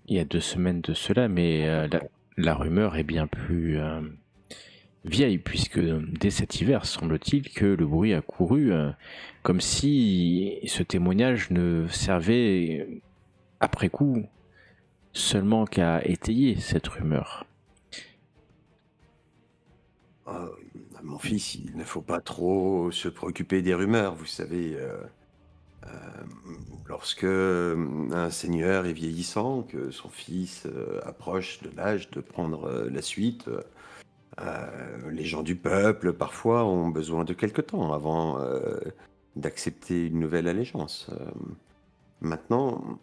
[SPEAKER 1] Il y a 2 semaines de cela, mais la rumeur est bien plus vieille, puisque dès cet hiver, semble-t-il que le bruit a couru, comme si ce témoignage ne servait, après coup, seulement qu'à étayer cette rumeur.
[SPEAKER 2] Mon fils, il ne faut pas trop se préoccuper des rumeurs, vous savez. Lorsque un seigneur est vieillissant, que son fils approche de l'âge de prendre la suite, les gens du peuple, parfois, ont besoin de quelque temps avant d'accepter une nouvelle allégeance. Maintenant,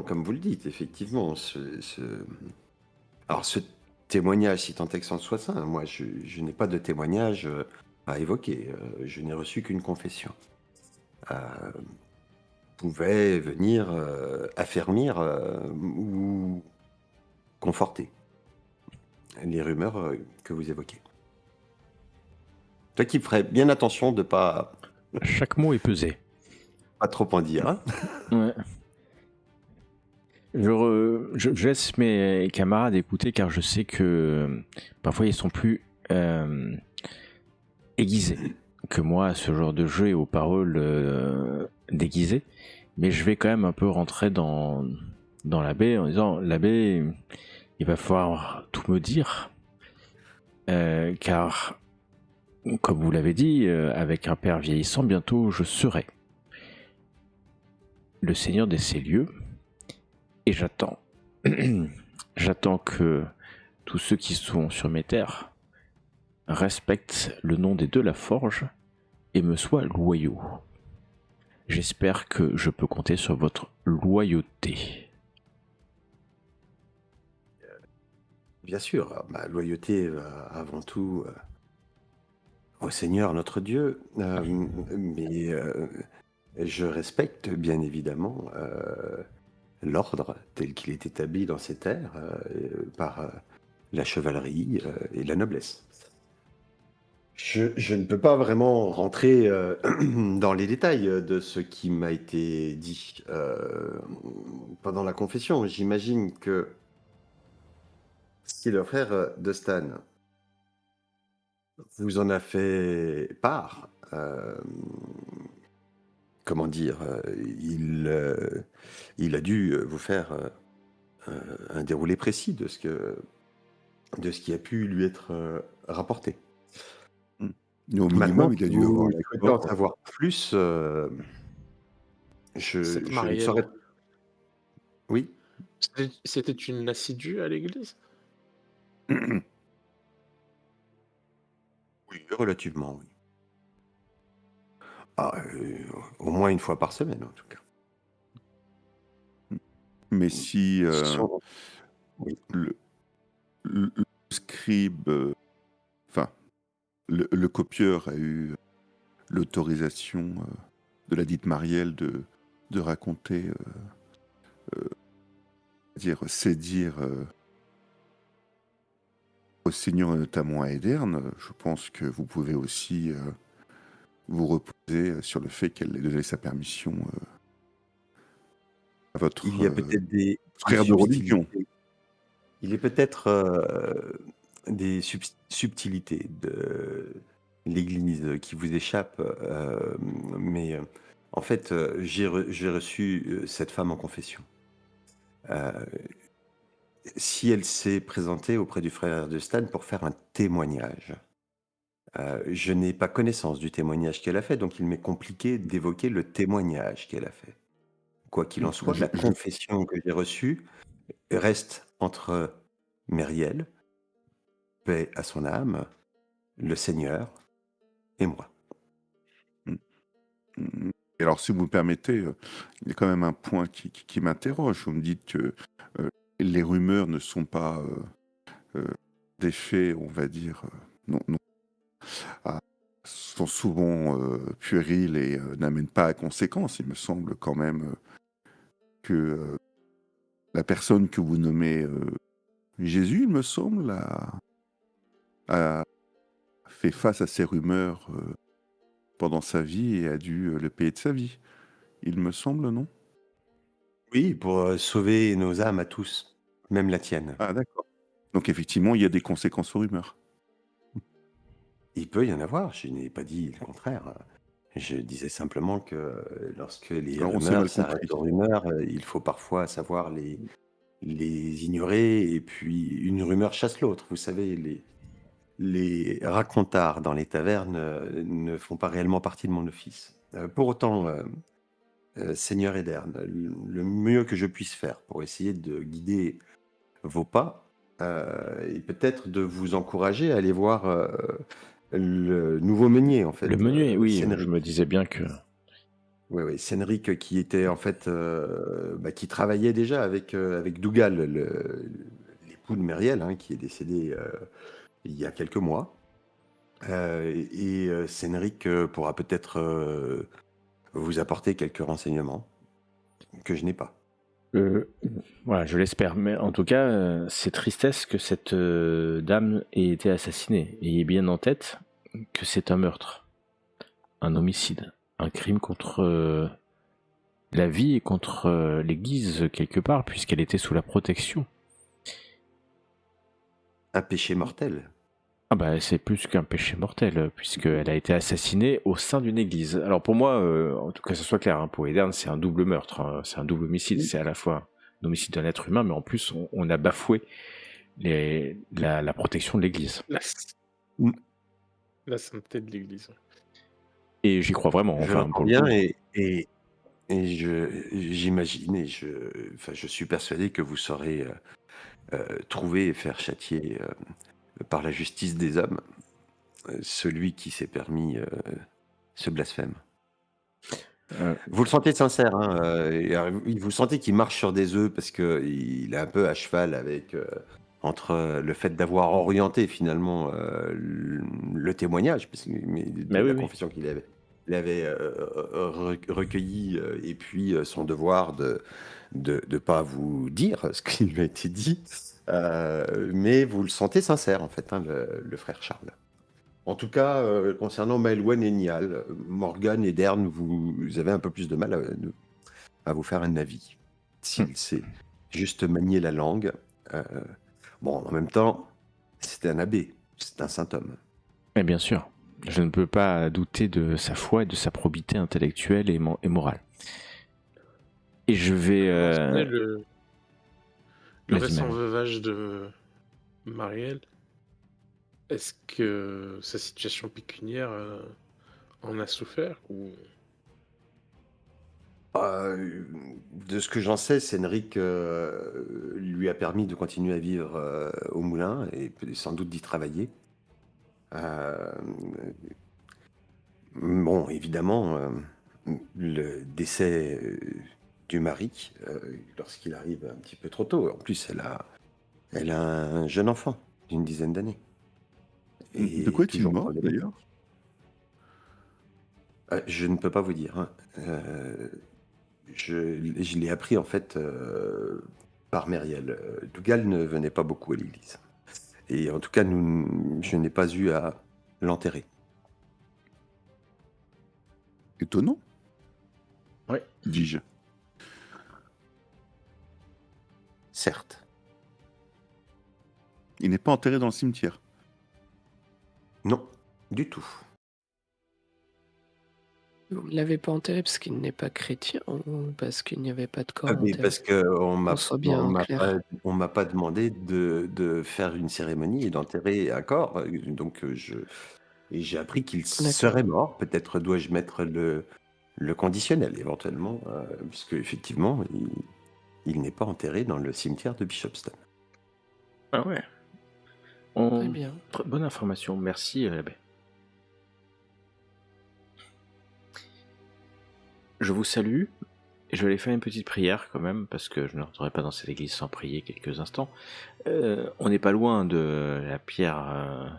[SPEAKER 2] comme vous le dites, effectivement, alors ce témoignage, si tant est que c'en soit ça, moi, je n'ai pas de témoignage à évoquer. Je n'ai reçu qu'une confession. Pouvait venir affermir ou conforter les rumeurs que vous évoquez. Toi qui ferais bien attention de pas
[SPEAKER 1] Chaque mot est pesé.
[SPEAKER 2] trop en dire. Hein.
[SPEAKER 1] Ouais. Je laisse mes camarades écouter, car je sais que parfois ils sont plus aiguisés que moi à ce genre de jeu et aux paroles déguisées. Mais je vais quand même un peu rentrer dans l'abbé en disant: l'abbé, il va falloir tout me dire, car comme vous l'avez dit, avec un père vieillissant, bientôt je serai le seigneur des ces lieux, Et j'attends. J'attends que tous ceux qui sont sur mes terres respectent le nom des deux Laforge et me soient loyaux. J'espère que je peux compter sur votre loyauté.
[SPEAKER 2] Bien sûr, ma loyauté avant tout au Seigneur notre Dieu, mais je respecte bien évidemment l'ordre tel qu'il est établi dans ces terres par la chevalerie et la noblesse. Je ne peux pas vraiment rentrer dans les détails de ce qui m'a été dit pendant la confession. J'imagine que si le frère de Stan vous en a fait part, comment dire, il a dû vous faire un déroulé précis de ce qui a pu lui être rapporté.
[SPEAKER 3] Et au
[SPEAKER 2] Maintenant,
[SPEAKER 3] minimum, il a
[SPEAKER 2] si
[SPEAKER 3] dû avoir
[SPEAKER 2] vous souhaitez en
[SPEAKER 3] l'accord.
[SPEAKER 2] savoir plus, je
[SPEAKER 4] Cette
[SPEAKER 2] ne
[SPEAKER 4] Marielle,
[SPEAKER 2] saurais... Oui,
[SPEAKER 4] c'était une assidue à l'église?
[SPEAKER 2] oui, relativement, oui. Au moins une fois par semaine, en tout cas.
[SPEAKER 3] Mais si
[SPEAKER 2] Oui.
[SPEAKER 3] le scribe, enfin, le copieur a eu l'autorisation de la dite Marielle de raconter, ses dires au Seigneur et notamment à Éderne, je pense que vous pouvez aussi vous reposer sur le fait qu'elle ait donné sa permission à votre
[SPEAKER 2] Il y a peut-être des
[SPEAKER 3] frère de religion.
[SPEAKER 2] subtilités. Il y a peut-être des subtilités de l'Église qui vous échappent, mais en fait, j'ai reçu cette femme en confession. Si elle s'est présentée auprès du frère de Stan pour faire un témoignage, je n'ai pas connaissance du témoignage qu'elle a fait, donc il m'est compliqué d'évoquer le témoignage qu'elle a fait. Quoi qu'il en soit, la confession que j'ai reçue reste entre Myriel, paix à son âme, le Seigneur et moi.
[SPEAKER 3] Et alors, si vous me permettez, il y a quand même un point qui m'interroge. Vous me dites que les rumeurs ne sont pas des faits, on va dire, sont souvent puérils et n'amènent pas à conséquence. Il me semble quand même que la personne que vous nommez Jésus, il me semble, a fait face à ces rumeurs pendant sa vie et a dû le payer de sa vie. Il me semble, non?
[SPEAKER 2] Oui, pour sauver nos âmes à tous, même la tienne.
[SPEAKER 3] Ah, d'accord. Donc, effectivement, il y a des conséquences aux rumeurs.
[SPEAKER 2] Il peut y en avoir, je n'ai pas dit le contraire. Je disais simplement que lorsque les
[SPEAKER 3] Alors, on s'est
[SPEAKER 2] rumeurs
[SPEAKER 3] mal
[SPEAKER 2] s'arrêtent
[SPEAKER 3] compris.
[SPEAKER 2] aux rumeurs, il faut parfois savoir les ignorer, et puis une rumeur chasse l'autre. Vous savez, les racontards dans les tavernes ne font pas réellement partie de mon office. Pour autant, Seigneur Éderne, le mieux que je puisse faire pour essayer de guider vos pas, et peut-être de vous encourager à aller voir le nouveau meunier, en fait.
[SPEAKER 1] Le meunier, oui,
[SPEAKER 2] Cénric.
[SPEAKER 1] je me disais bien que...
[SPEAKER 2] Oui, Cénric qui était en fait, qui travaillait déjà avec Dougal, l'époux de Myriel, hein, qui est décédé il y a quelques mois. Et Cénric pourra peut-être vous apporter quelques renseignements que je n'ai pas.
[SPEAKER 1] Voilà, je l'espère. Mais en tout cas, c'est tristesse que cette dame ait été assassinée. Ayez bien en tête que c'est un meurtre, un homicide, un crime contre la vie et contre l'Église quelque part, puisqu'elle était sous la protection.
[SPEAKER 2] Un péché mortel.
[SPEAKER 1] Ah bah c'est plus qu'un péché mortel, puisqu'elle a été assassinée au sein d'une église. Alors pour moi, en tout cas que ce soit clair, hein, pour Edern, c'est un double meurtre, hein, c'est un double homicide, c'est à la fois un homicide d'un être humain, mais en plus on a bafoué la protection de l'église.
[SPEAKER 4] La sainteté de l'église.
[SPEAKER 1] Et j'y crois vraiment.
[SPEAKER 2] Je
[SPEAKER 1] Enfin,
[SPEAKER 2] l'entends
[SPEAKER 1] pour le
[SPEAKER 2] bien,
[SPEAKER 1] coup.
[SPEAKER 2] et Et j'imagine et enfin, je suis persuadé que vous saurez trouver et faire châtier par la justice des hommes celui qui s'est permis ce blasphème.
[SPEAKER 1] Euh,
[SPEAKER 2] Vous le sentez sincère, hein, vous le sentez qu'il marche sur des œufs parce qu'il est un peu à cheval avec entre le fait d'avoir orienté finalement le témoignage, mais de
[SPEAKER 1] Mais oui,
[SPEAKER 2] la
[SPEAKER 1] oui.
[SPEAKER 2] confession il avait recueilli, et puis son devoir de ne pas vous dire ce qui lui a été dit, mais vous le sentez sincère en fait, hein, le frère Charles. En tout cas, concernant Maelwen et Niall, Morgan et Dern, vous avez un peu plus de mal à vous faire un avis. S'il sait juste manier la langue. Bon, en même temps, c'était un abbé, c'est un saint homme.
[SPEAKER 1] Mais bien sûr, je ne peux pas douter de sa foi et de sa probité intellectuelle et morale. Et je vais...
[SPEAKER 4] Mentionner le
[SPEAKER 1] vas-y,
[SPEAKER 4] récent
[SPEAKER 1] Manu.
[SPEAKER 4] veuvage de Marielle. Est-ce que sa situation pécuniaire en a souffert ou...
[SPEAKER 2] De ce que j'en sais, Cénric lui a permis de continuer à vivre au moulin et sans doute d'y travailler. Bon, évidemment, le décès du mari, lorsqu'il arrive un petit peu trop tôt, en plus elle a un jeune enfant d'une dizaine d'années.
[SPEAKER 3] De quoi est-il
[SPEAKER 2] toujours
[SPEAKER 3] mort,
[SPEAKER 2] problématique.
[SPEAKER 3] d'ailleurs?
[SPEAKER 2] Je ne peux pas vous dire, hein. Je l'ai appris en fait par Myriel. Dougal ne venait pas beaucoup à l'église. Et en tout cas, je n'ai pas eu à l'enterrer.
[SPEAKER 3] Étonnant,
[SPEAKER 1] Ouais.
[SPEAKER 3] dis-je.
[SPEAKER 2] Certes.
[SPEAKER 3] Il n'est pas enterré dans le cimetière.
[SPEAKER 2] Non, du tout.
[SPEAKER 5] Vous ne l'avez pas enterré parce qu'il n'est pas chrétien ou parce qu'il n'y avait pas de corps
[SPEAKER 2] Mais
[SPEAKER 5] enterré?
[SPEAKER 2] parce qu'on
[SPEAKER 5] Qu'on soit bien clair.
[SPEAKER 2] m'a pas demandé de faire une cérémonie et d'enterrer un corps. Donc et j'ai appris qu'il
[SPEAKER 5] D'accord.
[SPEAKER 2] serait mort. Peut-être dois-je mettre le conditionnel éventuellement, puisque effectivement, il n'est pas enterré dans le cimetière de Bishopston.
[SPEAKER 1] Ah ouais.
[SPEAKER 5] Très bien.
[SPEAKER 1] Bonne information, merci l'abbé. Je vous salue, et je vais aller faire une petite prière quand même, parce que je ne rentrerai pas dans cette église sans prier quelques instants. On n'est pas loin de la pierre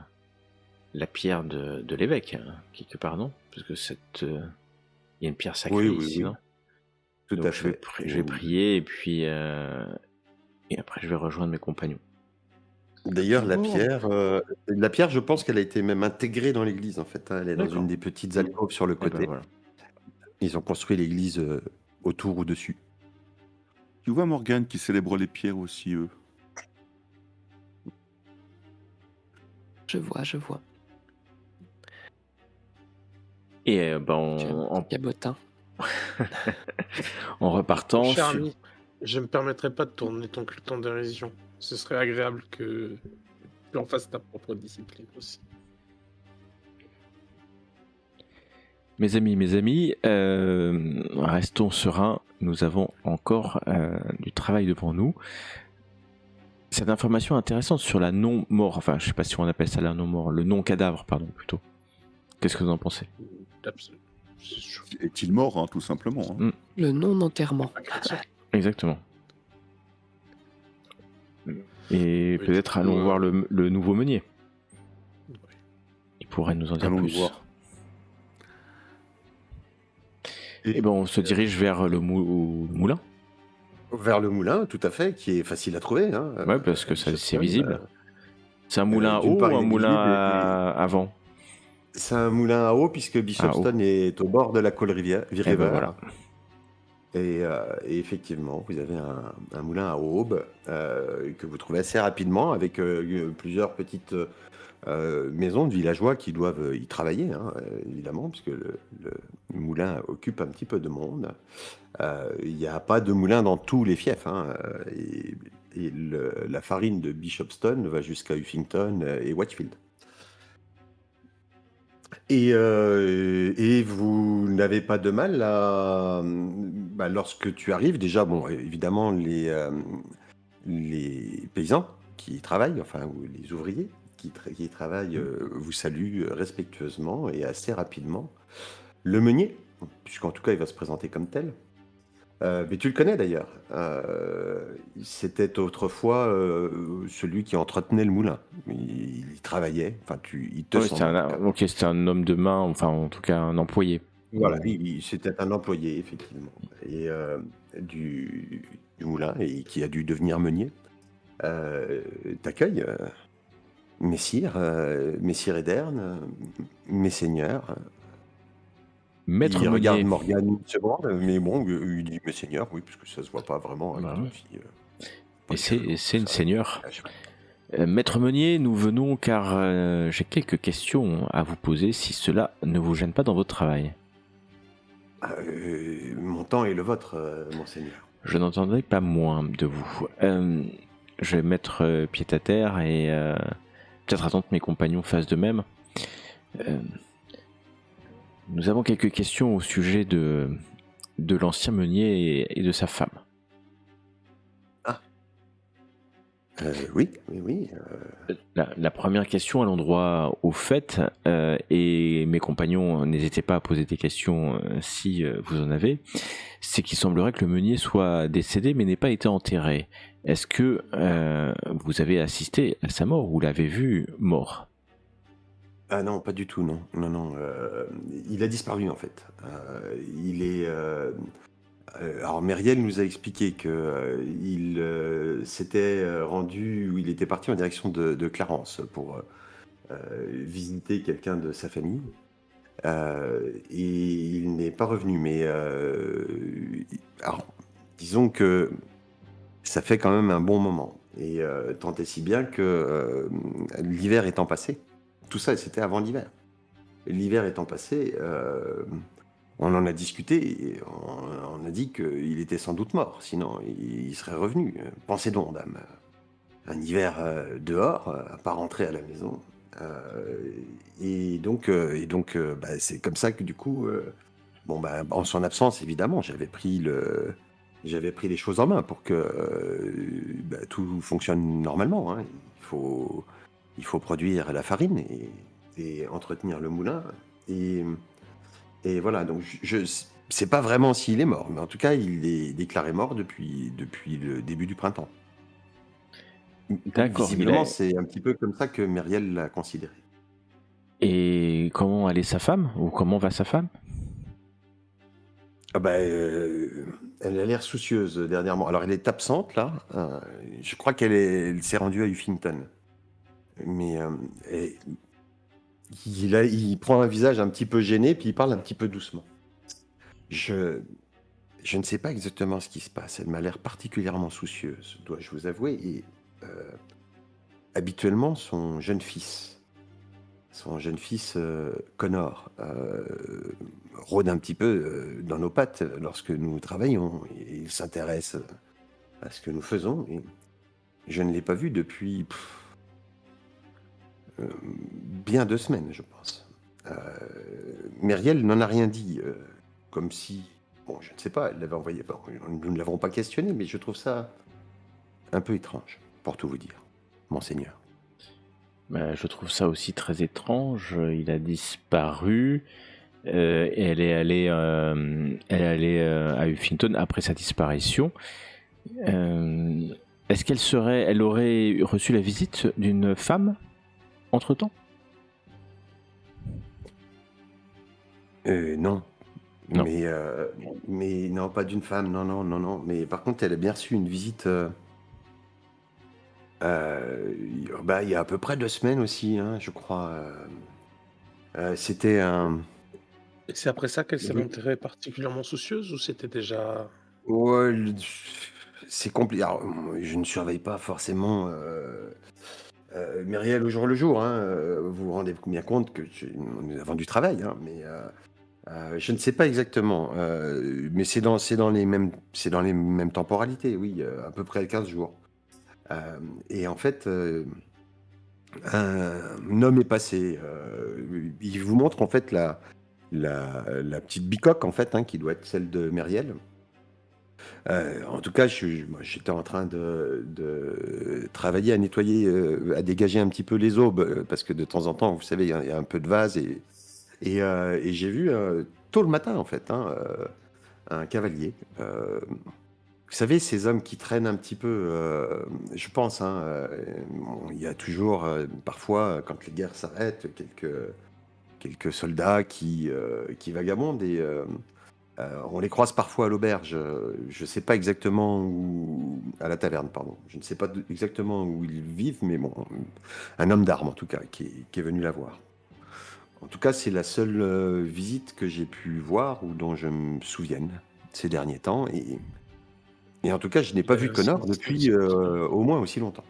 [SPEAKER 1] de l'évêque, hein, quelque part, non? Parce que il y a une pierre sacrée
[SPEAKER 2] Oui,
[SPEAKER 1] ici,
[SPEAKER 2] oui.
[SPEAKER 1] non?
[SPEAKER 2] Tout
[SPEAKER 1] Donc
[SPEAKER 2] à
[SPEAKER 1] je vais,
[SPEAKER 2] fait.
[SPEAKER 1] je vais prier, et puis et après je vais rejoindre mes compagnons.
[SPEAKER 2] D'ailleurs, la
[SPEAKER 3] Oh.
[SPEAKER 2] pierre, je pense qu'elle a été même intégrée dans l'église, en fait, hein. Elle est dans
[SPEAKER 1] D'accord.
[SPEAKER 2] une des petites alcôves sur le
[SPEAKER 1] Eh ben
[SPEAKER 2] côté.
[SPEAKER 1] voilà.
[SPEAKER 2] Ils ont construit l'église autour ou dessus.
[SPEAKER 3] Tu vois Morgane qui célèbre les pierres aussi, eux.
[SPEAKER 5] Je vois.
[SPEAKER 1] Et
[SPEAKER 5] Tu as un petit cabotin.
[SPEAKER 1] en repartant
[SPEAKER 4] Cher
[SPEAKER 1] sur...
[SPEAKER 4] ami, je ne me permettrai pas de tourner ton culte en dérision. Ce serait agréable que tu en fasses ta propre discipline aussi.
[SPEAKER 1] Mes amis, restons sereins, nous avons encore du travail devant nous. Cette information intéressante sur la non-mort, enfin je sais pas si on appelle ça la non-mort, le non-cadavre, pardon, plutôt. Qu'est-ce que vous en pensez?
[SPEAKER 4] Absolument. C'est sûr.
[SPEAKER 3] Est-il mort, hein, tout simplement, hein.
[SPEAKER 5] Le non-enterrement.
[SPEAKER 4] Pas chrétien.
[SPEAKER 1] Exactement. Et
[SPEAKER 4] Oui,
[SPEAKER 1] peut-être
[SPEAKER 4] du coup,
[SPEAKER 1] allons voir le nouveau meunier.
[SPEAKER 4] Ouais.
[SPEAKER 1] Il pourrait nous en dire
[SPEAKER 3] Allons le
[SPEAKER 1] plus.
[SPEAKER 3] voir.
[SPEAKER 1] Et ben on se dirige vers le moulin.
[SPEAKER 2] Vers le moulin, tout à fait, qui est facile à trouver. Hein,
[SPEAKER 1] Ouais, parce que c'est
[SPEAKER 2] Bishopston,
[SPEAKER 1] visible. C'est un moulin à
[SPEAKER 2] d'une
[SPEAKER 1] eau
[SPEAKER 2] part,
[SPEAKER 1] ou un
[SPEAKER 2] il est
[SPEAKER 1] moulin
[SPEAKER 2] visible
[SPEAKER 1] à vent?
[SPEAKER 2] c'est un moulin à eau, puisque Bishopston est au bord de la Coal River.
[SPEAKER 1] Eh ben voilà.
[SPEAKER 2] Et effectivement, vous avez un moulin à aube que vous trouvez assez rapidement avec plusieurs petites maisons de villageois qui doivent y travailler, hein, évidemment, puisque le moulin occupe un petit peu de monde. Il n'y a pas de moulin dans tous les fiefs, hein, et la farine de Bishopston va jusqu'à Huffington et Whitefield. Et vous n'avez pas de mal à lorsque tu arrives, déjà, bon, évidemment, les paysans qui y travaillent, enfin, ou les ouvriers qui y travaillent, vous saluent respectueusement et assez rapidement. Le meunier, puisqu'en tout cas, il va se présenter comme tel. Mais tu le connais d'ailleurs. C'était autrefois celui qui entretenait le moulin. Il travaillait, enfin, il te
[SPEAKER 1] Oui,
[SPEAKER 2] semble en tout cas.
[SPEAKER 1] ok, c'était un homme de main, enfin en tout cas un employé.
[SPEAKER 2] Voilà, c'était un employé, effectivement, et du moulin, et qui a dû devenir meunier. T'accueille, messire, messire Ederne, messeigneur.
[SPEAKER 1] Maître
[SPEAKER 2] Il regarde
[SPEAKER 1] meunier.
[SPEAKER 2] Morgane une seconde, mais bon, il dit messeigneur, oui, parce que ça se voit pas vraiment avec
[SPEAKER 1] Bah
[SPEAKER 2] une
[SPEAKER 1] ouais.
[SPEAKER 2] fille.
[SPEAKER 1] Et
[SPEAKER 2] cheveux
[SPEAKER 1] c'est
[SPEAKER 2] longs,
[SPEAKER 1] une
[SPEAKER 2] ça.
[SPEAKER 1] seigneur. Maître Meunier, nous venons car j'ai quelques questions à vous poser si cela ne vous gêne pas dans votre travail.
[SPEAKER 2] Mon temps est le vôtre, monseigneur.
[SPEAKER 1] Je n'entendrai pas moins de vous. Je vais mettre pied à terre et peut-être attendre que mes compagnons fassent de même. Nous avons quelques questions au sujet de l'ancien meunier et de sa femme.
[SPEAKER 2] Oui.
[SPEAKER 1] La première question, allons droit au fait, et mes compagnons, n'hésitez pas à poser des questions si vous en avez, c'est qu'il semblerait que le meunier soit décédé mais n'ait pas été enterré. Est-ce que vous avez assisté à sa mort ou l'avez vu mort?
[SPEAKER 2] Ah non, pas du tout, non. Non, il a disparu en fait. Il est. Alors Myriel nous a expliqué que il s'était rendu, ou il était parti en direction de Clarence pour visiter quelqu'un de sa famille. Et il n'est pas revenu. Mais alors, disons que ça fait quand même un bon moment. Et tant et si bien que l'hiver étant passé, tout ça c'était avant l'hiver. L'hiver étant passé, on en a discuté et on a dit qu'il était sans doute mort, sinon il serait revenu. Pensez donc, dame. Un hiver dehors, pas rentrer à la maison. Et donc, c'est comme ça que du coup, en son absence, évidemment, j'avais pris les choses en main pour que tout fonctionne normalement, hein. Il faut produire la farine et entretenir le moulin. Et voilà, donc je sais pas vraiment s'il est mort, mais en tout cas, il est déclaré mort depuis le début du printemps.
[SPEAKER 1] D'accord.
[SPEAKER 2] Visiblement, c'est un petit peu comme ça que Myriel l'a considéré.
[SPEAKER 1] Et comment allait sa femme? Ou comment va sa femme?
[SPEAKER 2] Elle a l'air soucieuse dernièrement. Alors, elle est absente, là. Je crois elle s'est rendue à Huffington. Mais il prend un visage un petit peu gêné, puis il parle un petit peu doucement. Je ne sais pas exactement ce qui se passe. Elle m'a l'air particulièrement soucieuse, dois-je vous avouer. Et habituellement, son jeune fils, Connor, rôde un petit peu dans nos pattes lorsque nous travaillons. Et il s'intéresse à ce que nous faisons. Et je ne l'ai pas vu depuis bien 2 semaines, je pense. Myriel n'en a rien dit, comme si... Bon, je ne sais pas, elle l'avait envoyé... Bon, nous ne l'avons pas questionné, mais je trouve ça un peu étrange, pour tout vous dire, monseigneur.
[SPEAKER 1] Je trouve ça aussi très étrange. Il a disparu et elle est allée à Huffington après sa disparition. Est-ce elle aurait reçu la visite d'une femme entre-temps?
[SPEAKER 2] Non.
[SPEAKER 1] Non.
[SPEAKER 2] Mais non, pas d'une femme, non. Mais par contre, elle a bien reçu une visite... il y a à peu près 2 semaines aussi, hein, je crois. C'était un...
[SPEAKER 4] Et c'est après ça qu'elle s'est montrée particulièrement soucieuse ou c'était déjà...
[SPEAKER 2] Ouais, c'est compliqué. Alors, je ne surveille pas forcément Myriel au jour le jour, hein. Vous vous rendez bien compte que nous avons du travail, hein, mais je ne sais pas exactement. Mais c'est dans les mêmes temporalités, oui, à peu près 15 jours. Et en fait, un homme est passé. Il vous montre en fait la petite bicoque en fait, hein, qui doit être celle de Myriel. En tout cas, moi, j'étais en train de travailler à nettoyer, à dégager un petit peu les aubes, parce que de temps en temps, vous savez, il y a un peu de vase et j'ai vu, tôt le matin en fait, hein, un cavalier. Vous savez, ces hommes qui traînent un petit peu, je pense, hein, bon, il y a toujours, parfois, quand les guerres s'arrêtent, quelques soldats qui vagabondent et on les croise parfois à l'auberge. Je ne sais pas exactement où, à la taverne, pardon. Je ne sais pas exactement où ils vivent, mais bon, un homme d'armes en tout cas, qui est venu la voir. En tout cas, c'est la seule visite que j'ai pu voir ou dont je me souvienne ces derniers temps. Et en tout cas, je n'ai
[SPEAKER 4] Il
[SPEAKER 2] pas
[SPEAKER 4] avait
[SPEAKER 2] vu
[SPEAKER 4] un signe
[SPEAKER 2] Connor depuis
[SPEAKER 4] distinctif.
[SPEAKER 2] au moins aussi longtemps.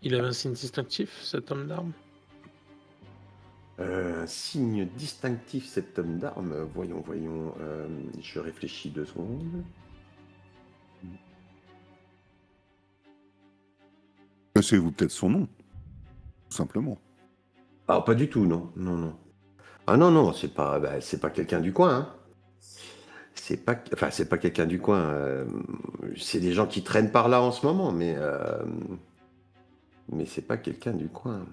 [SPEAKER 4] Il avait un signe distinctif, cet homme d'armes?
[SPEAKER 2] Un signe distinctif, cet homme d'armes. Voyons, voyons. Je réfléchis 2 secondes.
[SPEAKER 3] Connaissez-vous peut-être son nom, tout simplement?
[SPEAKER 2] Ah, pas du tout, non, non, non. Ah non, non, c'est pas quelqu'un du coin, hein. C'est pas quelqu'un du coin. C'est des gens qui traînent par là en ce moment, mais c'est pas quelqu'un du coin.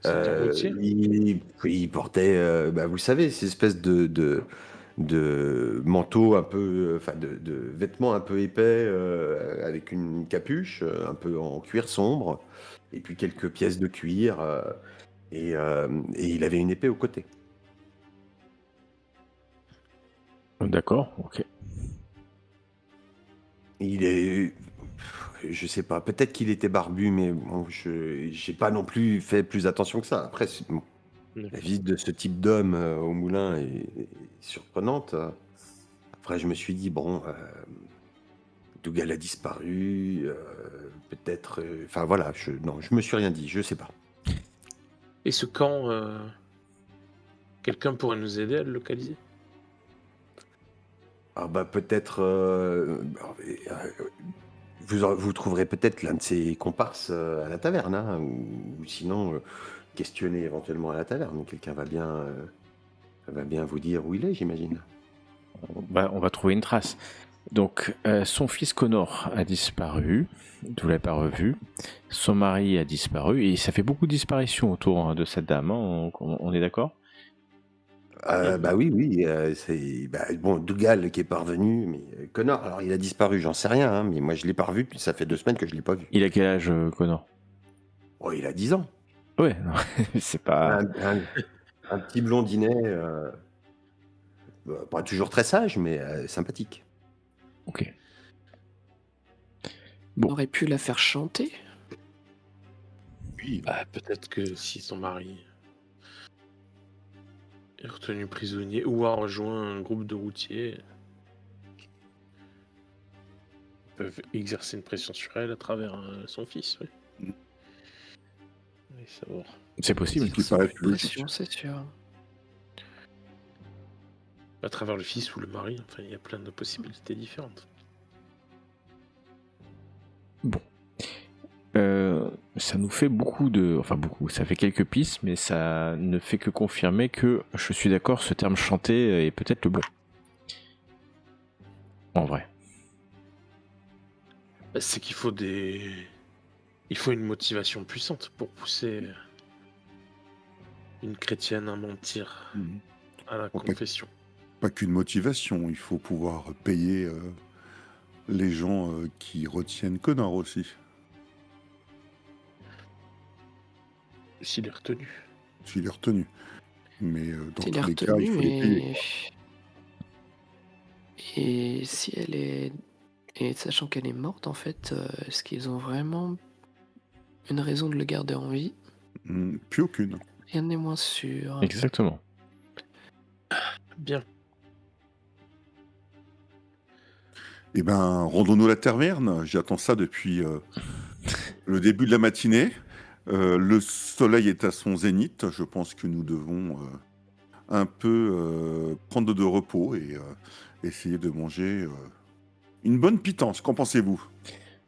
[SPEAKER 4] C'était un routier?
[SPEAKER 2] Il portait, vous savez, ces espèces de manteaux un peu, enfin de vêtements un peu épais, avec une capuche, un peu en cuir sombre, et puis quelques pièces de cuir, et il avait une épée au côté.
[SPEAKER 1] D'accord, ok.
[SPEAKER 2] Il est, je sais pas, peut-être qu'il était barbu, mais bon, j'ai pas non plus fait plus attention que ça. Après, bon, la
[SPEAKER 4] D'accord.
[SPEAKER 2] visite de ce type d'homme au moulin est surprenante. Après, je me suis dit, bon, Dougal a disparu, peut-être. Enfin voilà, non, je me suis rien dit, je sais pas.
[SPEAKER 4] Et ce camp, quelqu'un pourrait nous aider à le localiser?
[SPEAKER 2] Ah bah peut-être. Vous trouverez peut-être l'un de ses comparses à la taverne, hein, ou sinon questionner éventuellement à la taverne. Quelqu'un va bien vous dire où il est, j'imagine.
[SPEAKER 1] On va trouver une trace. Donc, son fils Connor a disparu, vous l'avez pas revu. Son mari a disparu, et ça fait beaucoup de disparitions autour de cette dame, hein, on est d'accord?
[SPEAKER 2] Bah oui, oui, bon, Dougal qui est parvenu, mais Connor, alors il a disparu, j'en sais rien, hein, mais moi je l'ai pas revu, puis ça fait 2 semaines que je l'ai pas vu.
[SPEAKER 1] Il a quel âge, Connor?
[SPEAKER 2] Oh, il a 10 ans.
[SPEAKER 1] Ouais, c'est pas...
[SPEAKER 2] Un petit blondinet, pas toujours très sage, mais sympathique.
[SPEAKER 1] Ok.
[SPEAKER 5] On aurait pu la faire chanter.
[SPEAKER 3] Oui,
[SPEAKER 4] Bah, peut-être que si son mari est retenu prisonnier ou a rejoint un groupe de routiers, ils peuvent exercer une pression sur elle à travers son fils, oui.
[SPEAKER 3] Mm.
[SPEAKER 4] Oui, savoir.
[SPEAKER 1] C'est possible.
[SPEAKER 3] Ce qui paraît plus logique.
[SPEAKER 5] Pression, c'est sûr.
[SPEAKER 4] À travers le fils ou le mari, enfin, il y a plein de possibilités différentes.
[SPEAKER 1] Bon. Ça nous fait beaucoup de... Enfin beaucoup, ça fait quelques pistes, mais ça ne fait que confirmer que, je suis d'accord, ce terme chanté est peut-être le bon. En vrai.
[SPEAKER 4] Bah, c'est qu'il faut il faut une motivation puissante pour pousser une chrétienne à mentir
[SPEAKER 3] Mhm.
[SPEAKER 4] à la
[SPEAKER 3] Bon,
[SPEAKER 4] confession.
[SPEAKER 3] Pas qu'une motivation, il faut pouvoir payer les gens qui retiennent Connor aussi.
[SPEAKER 4] S'il est retenu.
[SPEAKER 3] S'il est retenu. Mais dans
[SPEAKER 5] Il
[SPEAKER 3] tous
[SPEAKER 5] est
[SPEAKER 3] les cas, il
[SPEAKER 5] retenu,
[SPEAKER 3] faut les payer.
[SPEAKER 5] mais... Et si elle est... Et sachant qu'elle est morte, en fait, est-ce qu'ils ont vraiment une raison de le garder en vie?
[SPEAKER 3] Plus aucune.
[SPEAKER 5] Rien n'est moins sûr.
[SPEAKER 1] Exactement.
[SPEAKER 4] Bien.
[SPEAKER 3] Eh ben, rendons-nous à la taverne. J'attends ça depuis le début de la matinée. Le soleil est à son zénith. Je pense que nous devons un peu prendre de repos et essayer de manger une bonne pitance. Qu'en pensez-vous?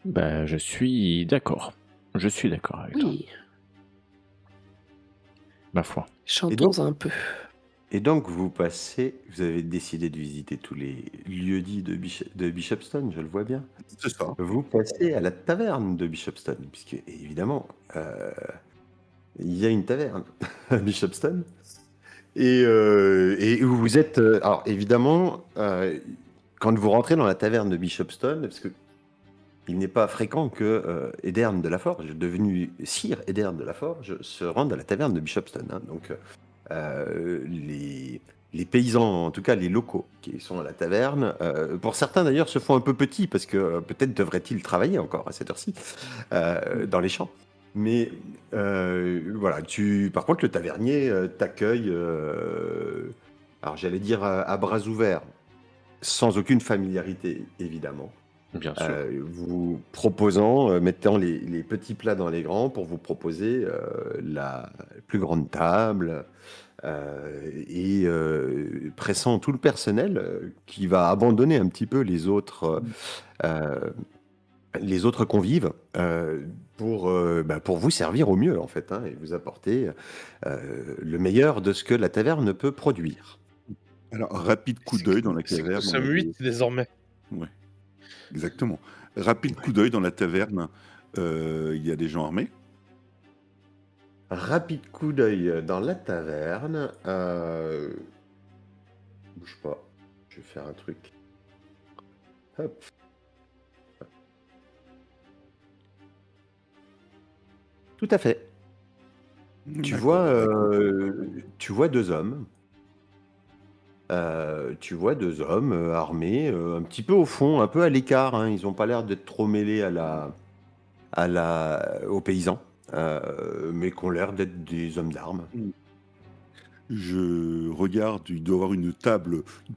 [SPEAKER 1] Bah, je suis d'accord. Je suis d'accord avec toi.
[SPEAKER 5] Oui,
[SPEAKER 1] Ma foi.
[SPEAKER 5] chantons un peu.
[SPEAKER 2] Et donc, vous avez décidé de visiter tous les lieux-dits de Bishopstone, je le vois bien.
[SPEAKER 3] C'est ça.
[SPEAKER 2] Vous passez à la taverne de Bishopstone, puisque évidemment, il y a une taverne à Bishopstone. Et où vous êtes. Alors, évidemment, quand vous rentrez dans la taverne de Bishopstone, parce que il n'est pas fréquent que Edern de la Forge, devenu Sire Edern de la Forge, se rende à la taverne de Bishopstone. Hein. Donc, les paysans, en tout cas les locaux qui sont à la taverne, pour certains d'ailleurs se font un peu petits parce que peut-être devraient-ils travailler encore à cette heure-ci dans les champs. Mais voilà, par contre, le tavernier t'accueille, alors j'allais dire à bras ouverts, sans aucune familiarité évidemment.
[SPEAKER 1] Bien sûr.
[SPEAKER 2] Vous proposant, mettant les petits plats dans les grands pour vous proposer la plus grande table et pressant tout le personnel qui va abandonner un petit peu les autres convives pour vous servir au mieux en fait hein, et vous apporter le meilleur de ce que la taverne peut produire.
[SPEAKER 3] Alors, rapide coup d'œil dans la
[SPEAKER 4] C'est que nous
[SPEAKER 3] taverne.
[SPEAKER 4] sommes 8 désormais.
[SPEAKER 3] Ouais, exactement. Rapide coup d'œil dans la taverne. Il y a des gens armés.
[SPEAKER 2] Rapide coup d'œil dans la taverne. Bouge pas, je vais faire un truc. Hop. Tout à fait. Tu vois, tu vois deux hommes. Armés, un petit peu au fond, un peu à l'écart. Hein. Ils n'ont pas l'air d'être trop mêlés aux paysans, mais qui ont l'air d'être des hommes d'armes.
[SPEAKER 3] Je regarde, il doit y avoir une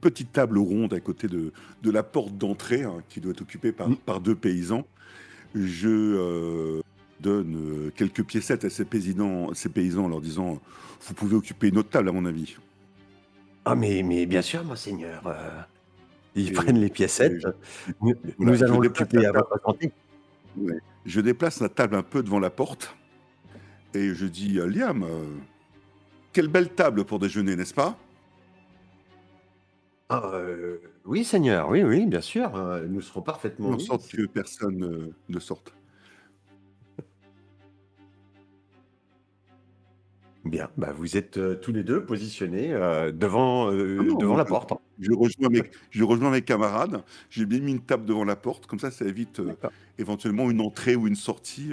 [SPEAKER 3] petite table ronde à côté de la porte d'entrée hein, qui doit être occupée par deux paysans. Je donne quelques piécettes à ces paysans en leur disant « Vous pouvez occuper une autre table à mon avis ».
[SPEAKER 2] Ah mais bien sûr, monseigneur. Ils prennent les piécettes. Nous
[SPEAKER 3] Voilà,
[SPEAKER 2] allons
[SPEAKER 3] je déplace
[SPEAKER 2] l'occuper
[SPEAKER 3] la
[SPEAKER 2] à votre santé.
[SPEAKER 3] Ouais. Je déplace la table un peu devant la porte et je dis « Liam, quelle belle table pour déjeuner, n'est-ce pas ?»
[SPEAKER 2] Ah, oui, seigneur, oui, bien sûr. Nous serons parfaitement
[SPEAKER 3] En
[SPEAKER 2] mis.
[SPEAKER 3] sorte que personne ne sorte.
[SPEAKER 2] Bien, bah vous êtes tous les deux positionnés devant la porte. Hein.
[SPEAKER 3] Je rejoins mes camarades. J'ai bien mis une table devant la porte. Comme ça évite
[SPEAKER 2] D'accord.
[SPEAKER 3] éventuellement une entrée ou une sortie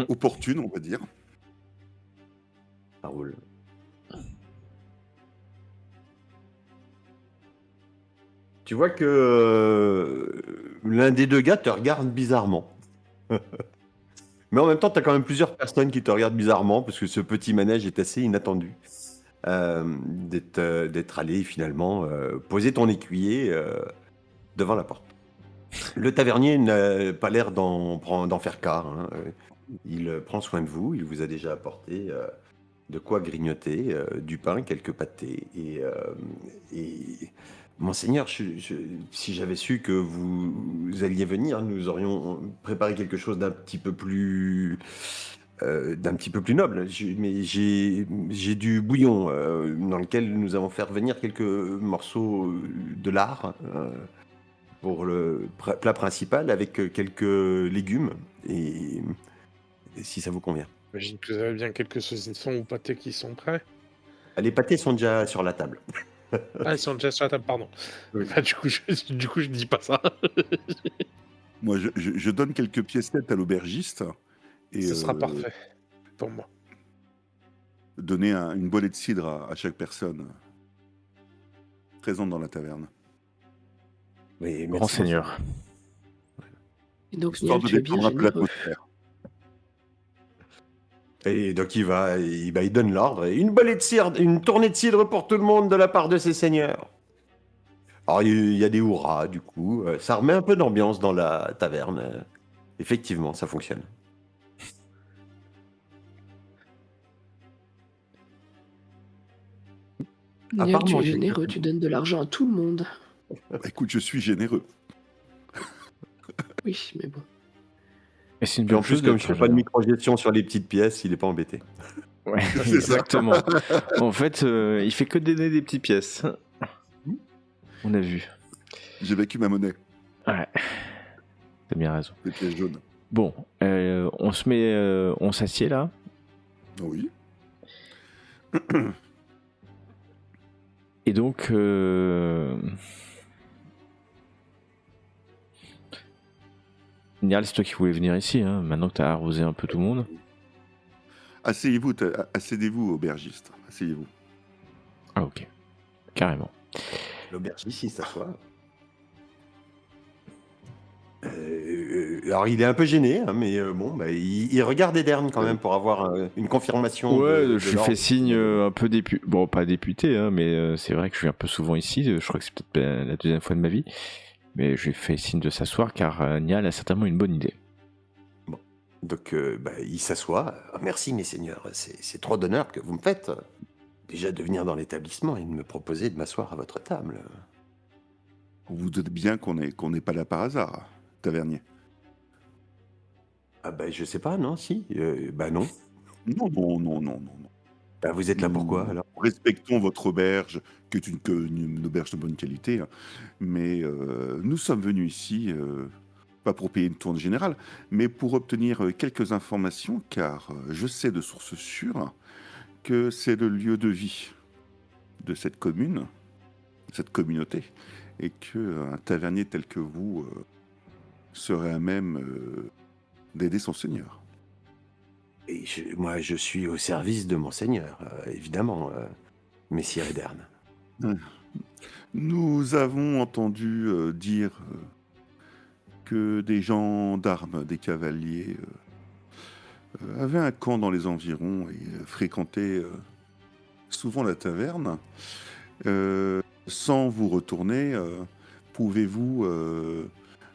[SPEAKER 3] opportune, on va dire.
[SPEAKER 2] Ça roule. Tu vois que l'un des deux gars te regarde bizarrement. Mais en même temps, tu as quand même plusieurs personnes qui te regardent bizarrement parce que ce petit manège est assez inattendu. D'être allé finalement poser ton écuyer devant la porte. Le tavernier n'a pas l'air d'en faire cas. Hein. Il prend soin de vous. Il vous a déjà apporté de quoi grignoter, du pain, quelques pâtés. Et monseigneur, si j'avais su que vous alliez venir, nous aurions préparé quelque chose d'un petit peu plus noble. Mais j'ai du bouillon dans lequel nous avons fait venir quelques morceaux de lard pour le plat principal avec quelques légumes et si ça vous convient.
[SPEAKER 4] J'imagine que vous avez bien quelques saucissons ou pâtés qui sont prêts.
[SPEAKER 2] Les pâtés sont déjà sur la table.
[SPEAKER 4] Ah, ils sont déjà sur la table, pardon.
[SPEAKER 2] Oui.
[SPEAKER 4] Bah, du coup, je dis pas ça.
[SPEAKER 3] Moi, je donne quelques piécettes à l'aubergiste. Et
[SPEAKER 4] Ce sera parfait pour moi.
[SPEAKER 3] Donner une bolée de cidre à chaque personne présente dans la taverne.
[SPEAKER 2] Oui,
[SPEAKER 1] Grand
[SPEAKER 2] merci,
[SPEAKER 1] seigneur.
[SPEAKER 5] Et donc,
[SPEAKER 3] Histoire
[SPEAKER 5] Niel,
[SPEAKER 3] de
[SPEAKER 5] tu es bien
[SPEAKER 3] détendre un peu
[SPEAKER 5] généreux.
[SPEAKER 3] l'atmosphère.
[SPEAKER 2] Et donc il donne l'ordre. Une bolée de cidre, une tournée de cidre pour tout le monde de la part de ses seigneurs. Alors il y a des hurrahs du coup. Ça remet un peu d'ambiance dans la taverne. Effectivement, ça fonctionne. À
[SPEAKER 5] Niel,
[SPEAKER 2] part
[SPEAKER 5] tu es
[SPEAKER 2] manger.
[SPEAKER 5] généreux, tu donnes de l'argent à tout le monde.
[SPEAKER 3] Écoute, je suis généreux.
[SPEAKER 5] Oui, mais bon.
[SPEAKER 1] Et c'est une
[SPEAKER 2] Puis en
[SPEAKER 1] bonne
[SPEAKER 2] plus,
[SPEAKER 1] chose
[SPEAKER 2] comme
[SPEAKER 1] d'être
[SPEAKER 2] je fais pas de
[SPEAKER 1] généreux.
[SPEAKER 2] micro-gestion sur les petites pièces, il est pas embêté.
[SPEAKER 1] Ouais,
[SPEAKER 3] C'est ça.
[SPEAKER 1] exactement. En fait, il fait que donner des petites pièces. On a vu.
[SPEAKER 3] J'ai vécu ma monnaie,
[SPEAKER 1] Ouais, t'as bien raison.
[SPEAKER 3] les pièces jaunes.
[SPEAKER 1] Bon, on s'assied là.
[SPEAKER 3] Oui.
[SPEAKER 1] Et donc, Nial, c'est toi qui voulais venir ici, hein, maintenant que t'as arrosé un peu tout le monde.
[SPEAKER 3] Asseyez-vous, aubergiste. Asseyez-vous.
[SPEAKER 1] Ah ok, carrément.
[SPEAKER 2] L'aubergiste, il s'assoit. Alors, il est un peu gêné, hein, mais bon, bah, il regarde Edern quand même pour avoir une confirmation
[SPEAKER 1] Ouais,
[SPEAKER 2] de
[SPEAKER 1] je lui
[SPEAKER 2] l'ordre.
[SPEAKER 1] fais signe un peu bon, pas député, hein, mais c'est vrai que je suis un peu souvent ici. Je crois que c'est peut-être la deuxième fois de ma vie, mais je lui fais signe de s'asseoir car Nial a certainement une bonne idée.
[SPEAKER 2] Donc, bah, il s'assoit. Merci, mes seigneurs, c'est trop d'honneur que vous me faites. Déjà de venir dans l'établissement et de me proposer de m'asseoir à votre table.
[SPEAKER 3] Vous vous doutez bien qu'on n'est pas là par hasard, tavernier.
[SPEAKER 2] Ah bah, je sais pas, non, si. Bah non.
[SPEAKER 3] Non.
[SPEAKER 2] Bah, vous êtes là pourquoi,
[SPEAKER 3] Nous
[SPEAKER 2] alors?
[SPEAKER 3] respectons votre auberge, qui est une auberge de bonne qualité, hein, mais nous sommes venus ici, pas pour payer une tournée générale, mais pour obtenir quelques informations, car je sais de sources sûres que c'est le lieu de vie de cette commune, cette communauté, et qu'un tavernier tel que vous serait à même d'aider son seigneur.
[SPEAKER 2] Et moi, je suis au service de mon seigneur, évidemment, messire Edern.
[SPEAKER 3] Nous avons entendu dire que des gens d'armes, des cavaliers, avaient un camp dans les environs et fréquentaient souvent la taverne. Sans vous retourner, pouvez-vous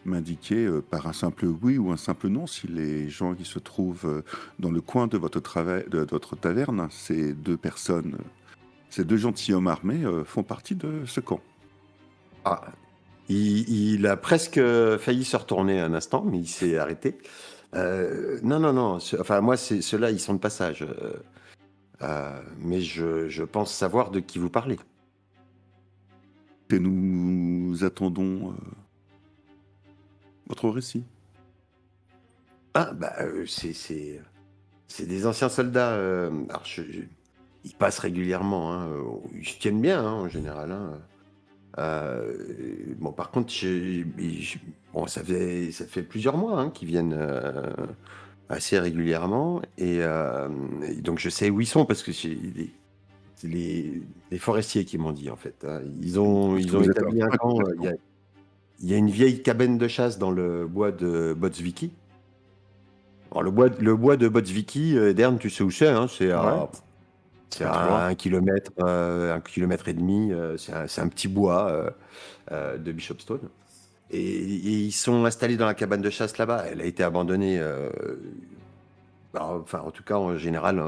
[SPEAKER 3] m'indiquer par un simple oui ou un simple non si les gens qui se trouvent dans le coin de votre taverne, ces deux personnes, ces deux gentilshommes armés, font partie de ce camp?
[SPEAKER 2] Ah, il a presque failli se retourner un instant, mais il s'est arrêté. Non. Enfin, moi, ceux-là, ils sont de passage. Mais je pense savoir de qui vous parlez.
[SPEAKER 3] Et nous attendons votre récit.
[SPEAKER 2] Ah, bah, c'est des anciens soldats. Alors, ils passent régulièrement. Hein, ils se tiennent bien, hein, en général. Hein. Bon, par contre, bon, ça fait plusieurs mois hein, qu'ils viennent assez régulièrement. Et donc, je sais où ils sont parce que c'est les forestiers qui m'ont dit, en fait. Hein. Ils ont établi un camp. Il y a une vieille cabane de chasse dans le bois de Botsviki. Alors, le bois de Botsviki, Edern, tu sais où c'est, hein, c'est à 1 kilomètre, 1,5 km. C'est un petit bois de Bishopstone. Et ils sont installés dans la cabane de chasse là-bas. Elle a été abandonnée. Enfin, en tout cas, en général,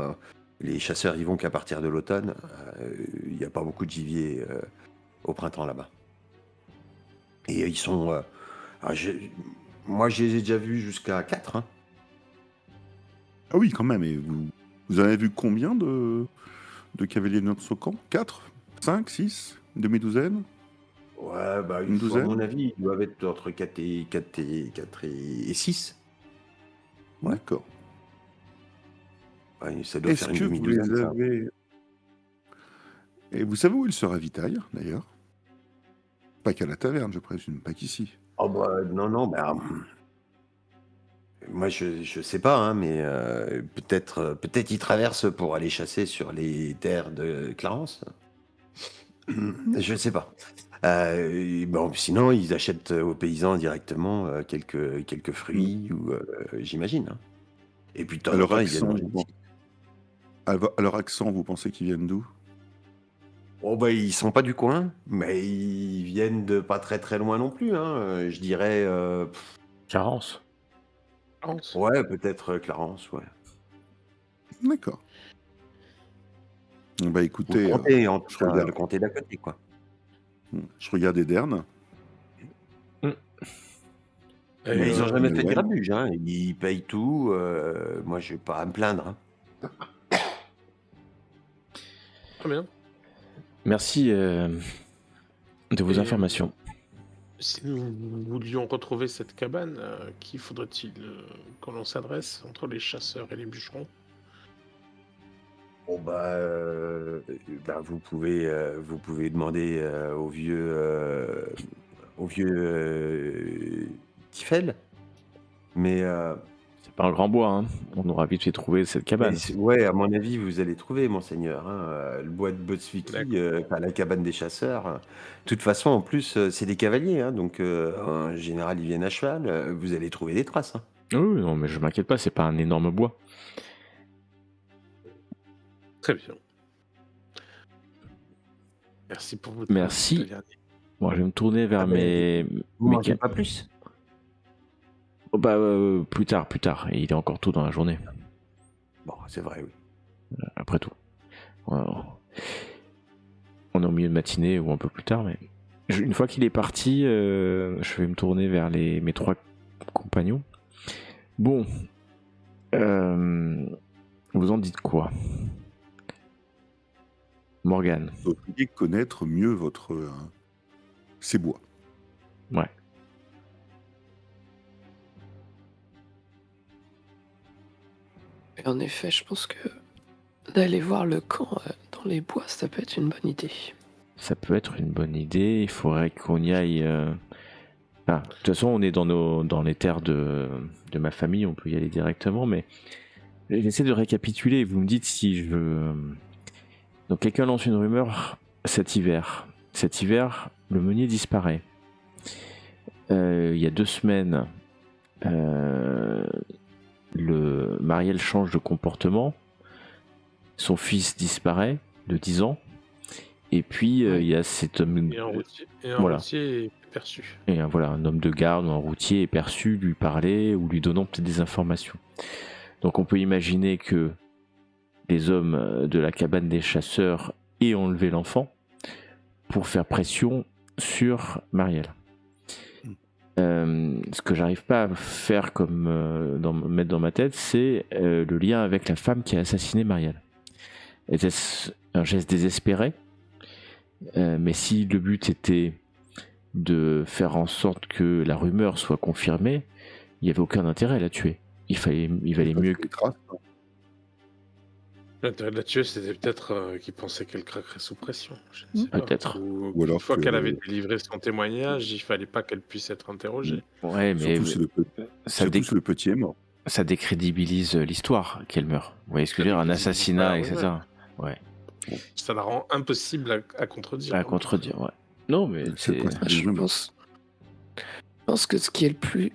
[SPEAKER 2] les chasseurs y vont qu'à partir de l'automne. Il n'y a pas beaucoup de gibier au printemps là-bas. Et ils sont... moi, je les ai déjà vus jusqu'à 4. Hein.
[SPEAKER 3] Ah oui, quand même. Et vous en avez vu combien de cavaliers de notre camp? 4 5 6 demi-douzaine?
[SPEAKER 2] Ouais, bah,
[SPEAKER 3] Une
[SPEAKER 2] à
[SPEAKER 3] douzaine?
[SPEAKER 2] mon avis, ils doivent être entre 4 et 6. Ouais.
[SPEAKER 3] D'accord.
[SPEAKER 2] Ouais, ça doit
[SPEAKER 3] Est-ce
[SPEAKER 2] faire une
[SPEAKER 3] que vous
[SPEAKER 2] demi-douzaine,
[SPEAKER 3] les
[SPEAKER 2] ça.
[SPEAKER 3] avez... Et vous savez où ils se ravitaillent, d'ailleurs? Pas qu'à la taverne, je présume, pas qu'ici.
[SPEAKER 2] Oh bah, non, bah, moi je sais pas, hein, mais peut-être ils traversent pour aller chasser sur les terres de Clarence. Je sais pas. Bon, sinon, ils achètent aux paysans directement quelques fruits, ou j'imagine. Hein. Et puis de temps
[SPEAKER 3] À
[SPEAKER 2] en
[SPEAKER 3] leur
[SPEAKER 2] temps, ils viennent
[SPEAKER 3] accent,
[SPEAKER 2] manger ici.
[SPEAKER 3] à leur accent, vous pensez qu'ils viennent d'où?
[SPEAKER 2] Oh bah, ils sont pas du coin, mais ils viennent de pas très très loin non plus. Hein. Je dirais,
[SPEAKER 1] Carence.
[SPEAKER 2] ouais, peut-être Clarence, ouais.
[SPEAKER 3] D'accord. Bah
[SPEAKER 2] Ou le
[SPEAKER 3] écoutez,
[SPEAKER 2] comté, en tout
[SPEAKER 3] je
[SPEAKER 2] cas,
[SPEAKER 3] regarde.
[SPEAKER 2] le comté d'à côté, quoi.
[SPEAKER 3] Je regarde Edern.
[SPEAKER 2] Mais ils ont jamais fait de
[SPEAKER 3] ouais.
[SPEAKER 2] grabuge, hein. Ils payent tout. Moi, je vais pas à me plaindre. Hein.
[SPEAKER 4] Très bien.
[SPEAKER 1] Merci de vos
[SPEAKER 4] Et
[SPEAKER 1] informations.
[SPEAKER 4] si nous voulions retrouver cette cabane, qui faudrait-il qu'on l'on s'adresse entre les chasseurs et les bûcherons?
[SPEAKER 2] Bon, bah, vous pouvez demander au vieux Tifel. Mais,
[SPEAKER 1] C'est pas un grand bois, hein. On aura vite fait trouver cette cabane.
[SPEAKER 2] ouais, à mon avis, vous allez trouver, monseigneur, hein, le bois de Botswiki,
[SPEAKER 4] D'accord.
[SPEAKER 2] enfin, la cabane des chasseurs. De toute façon, en plus, c'est des cavaliers, hein, donc en général, ils viennent à cheval. Vous allez trouver des traces, hein.
[SPEAKER 1] Oui, non, mais je m'inquiète pas, c'est pas un énorme bois.
[SPEAKER 4] Très bien. Merci pour votre
[SPEAKER 1] Merci.
[SPEAKER 4] tavernier.
[SPEAKER 1] Bon, je vais me tourner vers
[SPEAKER 2] Ah ben,
[SPEAKER 1] mes...
[SPEAKER 2] Vous
[SPEAKER 1] mes
[SPEAKER 2] mangez
[SPEAKER 1] ca-
[SPEAKER 2] pas plus?
[SPEAKER 1] Oh, bah, plus tard. Et il est encore tôt dans la journée,
[SPEAKER 2] Bon, c'est vrai, oui.
[SPEAKER 1] après tout. Alors, on est au milieu de matinée ou un peu plus tard, mais... Une fois qu'il est parti, je vais me tourner vers mes 3 compagnons. Bon, vous en dites quoi, Morgane?
[SPEAKER 3] Vous devriez connaître mieux ces bois.
[SPEAKER 1] Ouais.
[SPEAKER 5] Et en effet, je pense que d'aller voir le camp dans les bois, ça peut être une bonne idée.
[SPEAKER 1] Ça peut être une bonne idée, il faudrait qu'on y aille... de toute façon, on est dans les terres de ma famille, on peut y aller directement, mais j'essaie de récapituler, vous me dites si je... Donc quelqu'un lance une rumeur cet hiver. Cet hiver, le meunier disparaît. Il y a 2 semaines, Marielle change de comportement, son fils disparaît de 10 ans, et puis il y a cet homme...
[SPEAKER 4] Et un
[SPEAKER 1] Voilà.
[SPEAKER 4] routier est perçu.
[SPEAKER 1] Et voilà, un homme de garde ou un routier est perçu lui parler ou lui donnant peut-être des informations. Donc on peut imaginer que les hommes de la cabane des chasseurs aient enlevé l'enfant pour faire pression sur Marielle. Ce que j'arrive pas à faire mettre dans ma tête, c'est le lien avec la femme qui a assassiné Marielle. Était-ce un geste désespéré? Mais si le but était de faire en sorte que la rumeur soit confirmée, il n'y avait aucun intérêt à la tuer. Il valait mieux que...
[SPEAKER 4] L'intérêt de la tueuse, c'était peut-être qu'il pensait qu'elle craquerait sous pression. Je ne sais pas.
[SPEAKER 1] Peut-être.
[SPEAKER 4] Ou
[SPEAKER 3] Ou alors
[SPEAKER 4] une fois
[SPEAKER 3] que-
[SPEAKER 4] qu'elle avait délivré son témoignage, il fallait pas qu'elle puisse être interrogée.
[SPEAKER 1] Ouais, mais
[SPEAKER 3] Surtout si le petit est mort.
[SPEAKER 1] ça décrédibilise l'histoire qu'elle meurt. Vous voyez ce que je veux dire? Un
[SPEAKER 4] décrédibilise
[SPEAKER 1] assassinat,
[SPEAKER 4] pas,
[SPEAKER 1] etc. Ouais.
[SPEAKER 4] Ça la rend impossible à contredire.
[SPEAKER 1] À contredire, ouais. Non, mais
[SPEAKER 3] C'est le
[SPEAKER 1] c'est...
[SPEAKER 3] principe.
[SPEAKER 5] Je pense que ce qui est le plus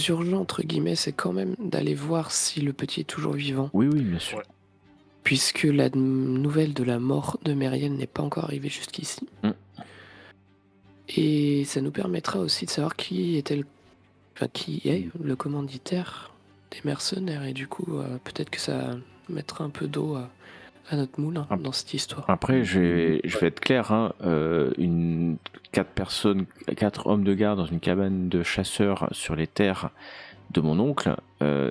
[SPEAKER 5] urgent, entre guillemets, c'est quand même d'aller voir si le petit est toujours vivant.
[SPEAKER 1] Oui, bien sûr.
[SPEAKER 4] Ouais.
[SPEAKER 5] Puisque la nouvelle de la mort de Marielle n'est pas encore arrivée jusqu'ici. Et ça nous permettra aussi de savoir qui est le commanditaire des mercenaires. Et du coup, peut-être que ça mettra un peu d'eau à notre moulin dans cette histoire.
[SPEAKER 1] Après, je vais être clair, hein, 4 hommes de garde dans une cabane de chasseurs sur les terres de mon oncle,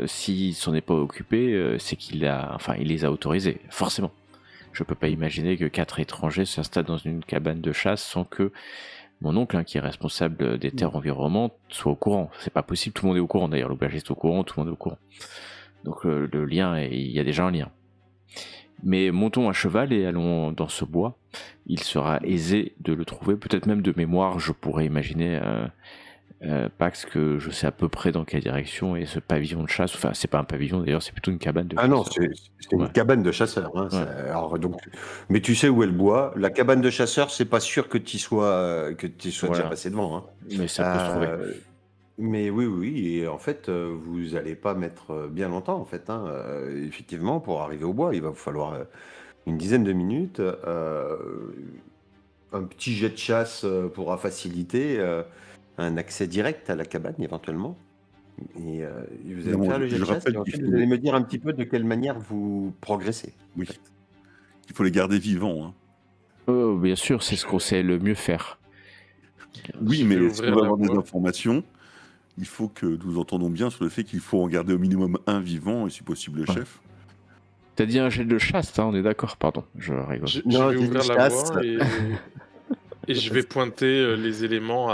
[SPEAKER 1] s'il s'en est pas occupé, c'est il les a autorisés, forcément. Je peux pas imaginer que 4 étrangers s'installent dans une cabane de chasse sans que mon oncle, hein, qui est responsable des terres environnantes, soit au courant. C'est pas possible, tout le monde est au courant d'ailleurs, l'aubergiste est au courant, tout le monde est au courant. Donc le lien, il y a déjà un lien. Mais montons à cheval et allons dans ce bois. Il sera aisé de le trouver, peut-être même de mémoire, je pourrais imaginer, Pax, que je sais à peu près dans quelle direction est ce pavillon de chasse. Enfin, c'est pas un pavillon d'ailleurs, c'est plutôt une cabane de chasse.
[SPEAKER 2] Ah non, c'est une cabane de chasseurs. Hein.
[SPEAKER 1] Ouais.
[SPEAKER 2] Alors, donc, mais tu sais où est le bois. La cabane de chasseurs, c'est pas sûr que tu sois,
[SPEAKER 1] Voilà.
[SPEAKER 2] déjà passé devant. Hein.
[SPEAKER 1] Mais ça peut se trouver.
[SPEAKER 2] Mais oui, et en fait, vous allez pas mettre bien longtemps, en fait. Hein. Effectivement, pour arriver au bois, il va vous falloir une dizaine de minutes, un petit jet de chasse pourra faciliter un accès direct à la cabane, éventuellement. Et vous allez
[SPEAKER 3] Non,
[SPEAKER 2] faire le jet
[SPEAKER 3] je
[SPEAKER 2] de chasse,
[SPEAKER 3] rappelle
[SPEAKER 2] et ensuite
[SPEAKER 3] qu'il
[SPEAKER 2] vous
[SPEAKER 3] faut-
[SPEAKER 2] allez me dire un petit peu de quelle manière vous progressez.
[SPEAKER 3] Oui. Il faut les garder vivants. Hein.
[SPEAKER 1] Oh, bien sûr, c'est ce qu'on sait le mieux faire.
[SPEAKER 3] Oui,
[SPEAKER 4] Je vais
[SPEAKER 3] mais si
[SPEAKER 4] ouvrir
[SPEAKER 3] on veut
[SPEAKER 4] la
[SPEAKER 3] avoir des
[SPEAKER 4] voie.
[SPEAKER 3] informations, il faut que nous entendons bien sur le fait qu'il faut en garder au minimum un vivant et si possible le
[SPEAKER 1] Ouais.
[SPEAKER 3] chef.
[SPEAKER 1] T'as dit un jet de chasse, hein, on est d'accord, pardon, je rigole.
[SPEAKER 4] Je
[SPEAKER 2] Non,
[SPEAKER 4] vais
[SPEAKER 2] j'ai
[SPEAKER 4] ouvrir
[SPEAKER 2] dit
[SPEAKER 4] la
[SPEAKER 2] chasse.
[SPEAKER 4] voie et je vais pointer les éléments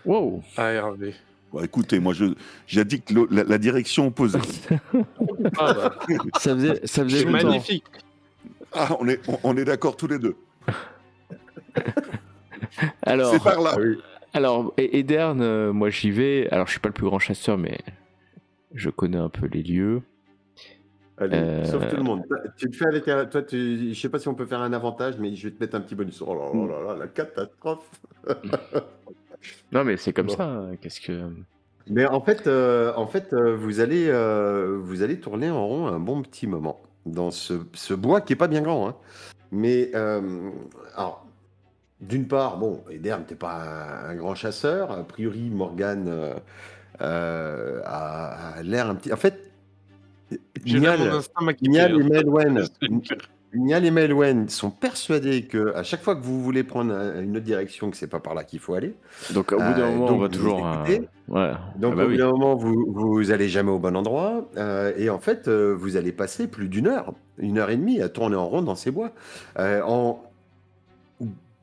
[SPEAKER 1] Wow.
[SPEAKER 4] à Hervé.
[SPEAKER 3] Bon, écoutez, moi, j'indique la direction opposée.
[SPEAKER 4] Ah bah,
[SPEAKER 1] Ça faisait
[SPEAKER 4] c'est
[SPEAKER 1] longtemps.
[SPEAKER 4] magnifique.
[SPEAKER 3] Ah, on est d'accord tous les deux.
[SPEAKER 1] Alors,
[SPEAKER 3] C'est par là.
[SPEAKER 2] Ah oui.
[SPEAKER 1] alors Edern, moi j'y vais. Alors, je suis pas le plus grand chasseur, mais je connais un peu les lieux.
[SPEAKER 6] Allez, sauve tout le monde. Tu le fais avec un. Toi, je sais pas si on peut faire un avantage, mais je vais te mettre un petit bonus. Oh là là là là, la catastrophe.
[SPEAKER 1] Non, mais c'est comme
[SPEAKER 6] Bon.
[SPEAKER 1] ça. Qu'est-ce que.
[SPEAKER 6] Mais en fait, vous allez tourner en rond un bon petit moment dans ce bois qui est pas bien grand, hein. Mais alors, d'une part, bon, Edern, t'es pas un grand chasseur. A priori, Morgane a l'air un petit. En fait,
[SPEAKER 4] J'ai là mon
[SPEAKER 6] Nial,
[SPEAKER 4] instinct m'a quitté.
[SPEAKER 6] Nial et
[SPEAKER 4] hein.
[SPEAKER 6] Melwen,
[SPEAKER 4] C'est clair.
[SPEAKER 6] Nial et Melwen sont persuadés que à chaque fois que vous voulez prendre une autre direction, que c'est pas par là qu'il faut aller.
[SPEAKER 1] Donc, au bout d'un moment, on
[SPEAKER 6] donc
[SPEAKER 1] va
[SPEAKER 6] vous
[SPEAKER 1] toujours.
[SPEAKER 6] écoutez.
[SPEAKER 1] Ouais.
[SPEAKER 6] Donc
[SPEAKER 1] Ah bah
[SPEAKER 6] au bout
[SPEAKER 1] oui.
[SPEAKER 6] d'un moment, vous allez jamais au bon endroit, et en fait, vous allez passer plus d'une heure et demie à tourner en rond dans ces bois,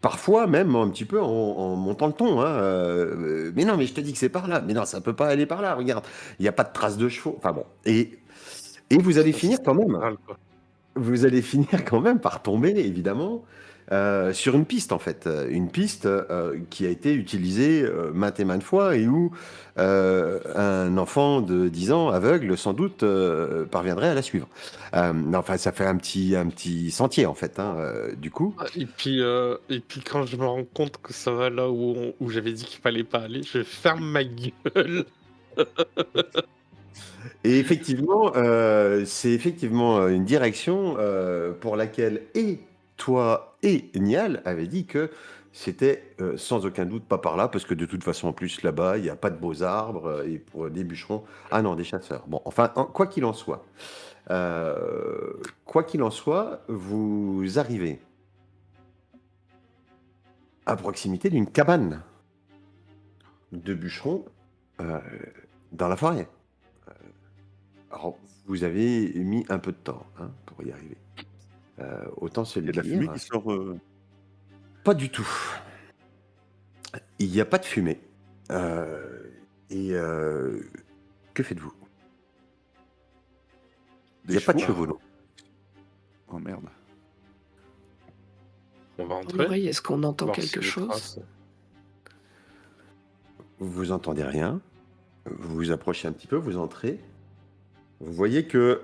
[SPEAKER 6] parfois même un petit peu en montant le ton, hein, mais non, mais je te dis que c'est par là, mais non, ça peut pas aller par là, regarde, il n'y a pas de traces de chevaux, enfin bon, et vous allez finir quand même.
[SPEAKER 4] Quoi.
[SPEAKER 6] Vous allez finir quand même par tomber, évidemment, sur une piste, en fait. Une piste qui a été utilisée maintes et maintes fois et où un enfant de 10 ans, aveugle, sans doute, parviendrait à la suivre. Enfin, ça fait un petit sentier, en fait, hein, du coup.
[SPEAKER 4] Et puis quand je me rends compte que ça va là où j'avais dit qu'il fallait pas aller, je ferme ma gueule.
[SPEAKER 6] Et effectivement, c'est effectivement une direction pour laquelle et toi et Nial avaient dit que c'était sans aucun doute pas par là, parce que de toute façon, en plus, là-bas, il n'y a pas de beaux arbres, et pour des bûcherons, ah non, des chasseurs. Bon, enfin, quoi qu'il en soit, vous arrivez à proximité d'une cabane de bûcherons dans la forêt. Alors, vous avez mis un peu de temps, hein, pour y arriver. Autant se
[SPEAKER 3] Il y a
[SPEAKER 6] le
[SPEAKER 3] de la fumée
[SPEAKER 6] dire.
[SPEAKER 3] qui sort.
[SPEAKER 6] Pas du tout. Il n'y a pas de fumée. Que faites-vous? Il n'y a pas de chevaux, non.
[SPEAKER 3] Oh merde.
[SPEAKER 4] On va
[SPEAKER 5] En
[SPEAKER 4] entrer.
[SPEAKER 5] l'oreille, est-ce qu'on entend
[SPEAKER 4] voir
[SPEAKER 5] quelque
[SPEAKER 4] s'il y a des
[SPEAKER 5] chose?
[SPEAKER 4] traces.
[SPEAKER 6] Vous entendez rien. Vous vous approchez un petit peu, vous entrez. Vous voyez que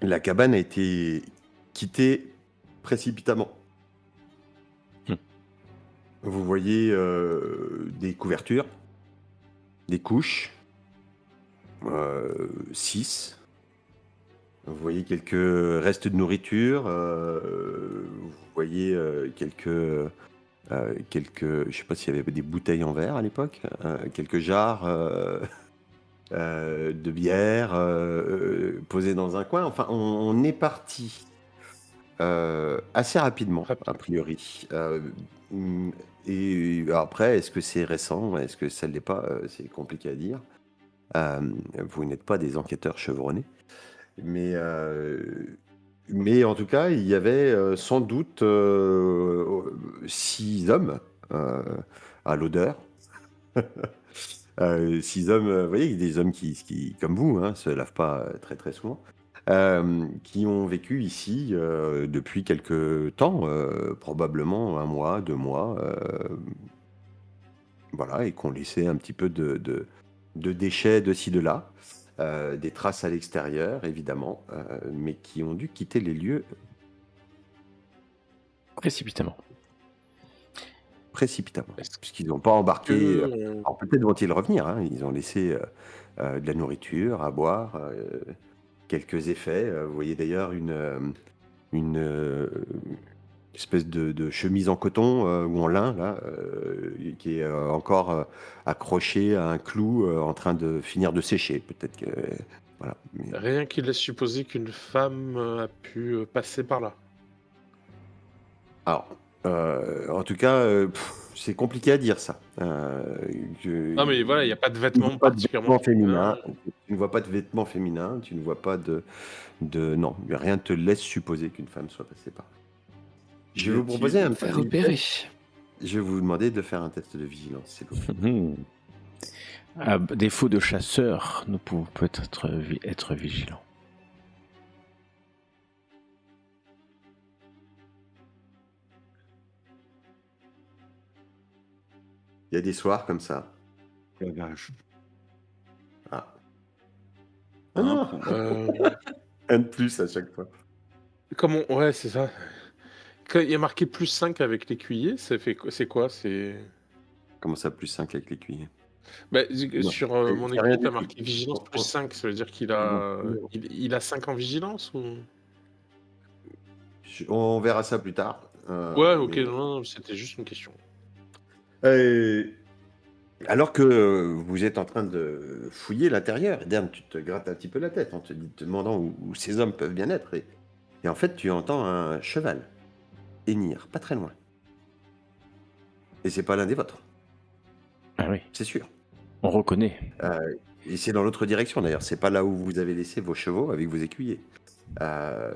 [SPEAKER 6] la cabane a été quittée précipitamment. Vous voyez des couvertures, des couches, 6. Vous voyez quelques restes de nourriture. Vous voyez quelques, je sais pas s'il y avait des bouteilles en verre à l'époque, quelques jarres de bière posées dans un coin. Enfin, on est parti assez rapidement, a priori. Et après, est-ce que c'est récent? Est-ce que ça ne l'est pas? C'est compliqué à dire. Vous n'êtes pas des enquêteurs chevronnés. Mais en tout cas, il y avait sans doute 6 hommes à l'odeur. 6 hommes, vous voyez, des hommes qui comme vous, hein, se lavent pas très très souvent, qui ont vécu ici depuis quelque temps, probablement 1 mois, 2 mois, voilà, et qui ont laissé un petit peu de déchets de ci, de là, des traces à l'extérieur, évidemment, mais qui ont dû quitter les lieux
[SPEAKER 1] Précipitamment.
[SPEAKER 6] puisqu'ils n'ont pas embarqué.
[SPEAKER 4] Que-
[SPEAKER 6] Alors peut-être vont-ils revenir, hein, ils ont laissé de la nourriture à boire, quelques effets. Vous voyez d'ailleurs une espèce de chemise en coton ou en lin, là, qui est encore accrochée à un clou en train de finir de sécher. Peut-être que. Voilà. Mais-
[SPEAKER 4] Rien qui laisse supposer qu'une femme a pu passer par là.
[SPEAKER 6] Alors, en tout cas, c'est compliqué à dire ça.
[SPEAKER 4] Non, mais voilà, il n'y a pas de
[SPEAKER 6] Tu ne
[SPEAKER 4] vêtements
[SPEAKER 6] vois pas de
[SPEAKER 4] particulièrement
[SPEAKER 6] vêtements féminins,
[SPEAKER 4] féminins.
[SPEAKER 6] tu ne vois pas de vêtements féminins, tu ne vois pas non, rien ne te laisse supposer qu'une femme soit passée par là. Je vais vous proposer un
[SPEAKER 5] Faire
[SPEAKER 6] petit
[SPEAKER 5] repérer.
[SPEAKER 6] test. Je vais vous demander de faire un test de vigilance, s'il vous plaît.
[SPEAKER 1] À défaut de chasseurs, nous pouvons peut-être être vigilants.
[SPEAKER 6] Il y a des soirs comme ça.
[SPEAKER 3] La vache.
[SPEAKER 6] Ah.
[SPEAKER 3] Ah,
[SPEAKER 6] non,
[SPEAKER 4] Euh,
[SPEAKER 6] un de plus à chaque fois.
[SPEAKER 4] Ouais, c'est ça. Quand il y a marqué plus 5 avec l'écuyer, c'est quoi?
[SPEAKER 6] Comment ça, plus 5 avec l'écuyer?
[SPEAKER 4] Bah,
[SPEAKER 6] Non,
[SPEAKER 4] sur mon
[SPEAKER 6] c'est rien
[SPEAKER 4] équipe,
[SPEAKER 6] du
[SPEAKER 4] t'as
[SPEAKER 6] tout.
[SPEAKER 4] marqué vigilance plus 5, ça veut dire qu'il
[SPEAKER 6] Non,
[SPEAKER 4] a,
[SPEAKER 6] non.
[SPEAKER 4] il a 5 en vigilance ou?
[SPEAKER 6] On verra ça plus tard.
[SPEAKER 4] Ouais, ok,
[SPEAKER 6] mais-
[SPEAKER 4] non, c'était juste une question.
[SPEAKER 6] Alors que vous êtes en train de fouiller l'intérieur, Eden, tu te grattes un petit peu la tête en te demandant où ces hommes peuvent bien être. Et en fait, tu entends un cheval hennir, pas très loin. Et c'est pas l'un des vôtres,
[SPEAKER 1] Ah oui,
[SPEAKER 6] c'est sûr.
[SPEAKER 1] on reconnaît.
[SPEAKER 6] Et c'est dans l'autre direction d'ailleurs. C'est pas là où vous avez laissé vos chevaux avec vos écuyers.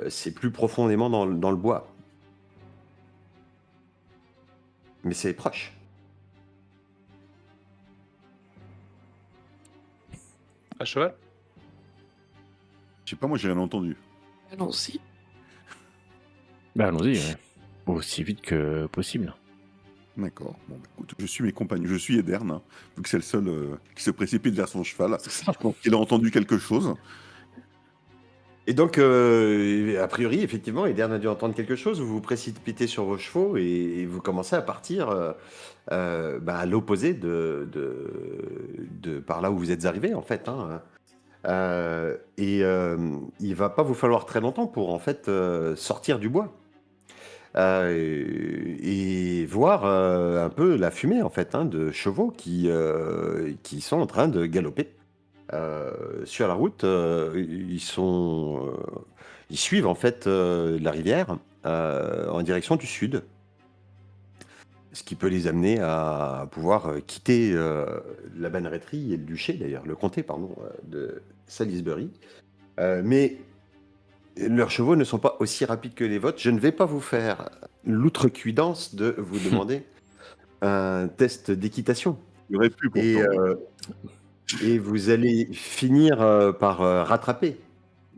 [SPEAKER 6] C'est plus profondément dans le bois. Mais c'est proche.
[SPEAKER 4] À cheval?
[SPEAKER 3] Je sais pas, moi j'ai rien entendu.
[SPEAKER 5] Allons-y.
[SPEAKER 1] Bah allons-y, ouais. Aussi vite que possible.
[SPEAKER 3] D'accord. Bon, bah, écoute, je suis mes compagnons. Je suis Edern, hein, vu que c'est le seul qui se précipite vers son cheval. Je pense qu'il a entendu quelque chose.
[SPEAKER 6] Et donc, a priori, effectivement, Eden a dû entendre quelque chose. Vous vous précipitez sur vos chevaux et vous commencez à partir à l'opposé de par là où vous êtes arrivé, en fait. Hein. Il va pas vous falloir très longtemps pour, en fait, sortir du bois. Et voir un peu la fumée, en fait, hein, de chevaux qui sont en train de galoper. Sur la route, ils suivent en fait la rivière en direction du sud, ce qui peut les amener à pouvoir quitter la bannereterie et le duché d'ailleurs, le comté pardon, de Salisbury. Mais leurs chevaux ne sont pas aussi rapides que les vôtres. Je ne vais pas vous faire l'outrecuidance de vous demander un test d'équitation.
[SPEAKER 3] Il aurait pu
[SPEAKER 6] Et,
[SPEAKER 3] pourtant.
[SPEAKER 6] et vous allez finir par rattraper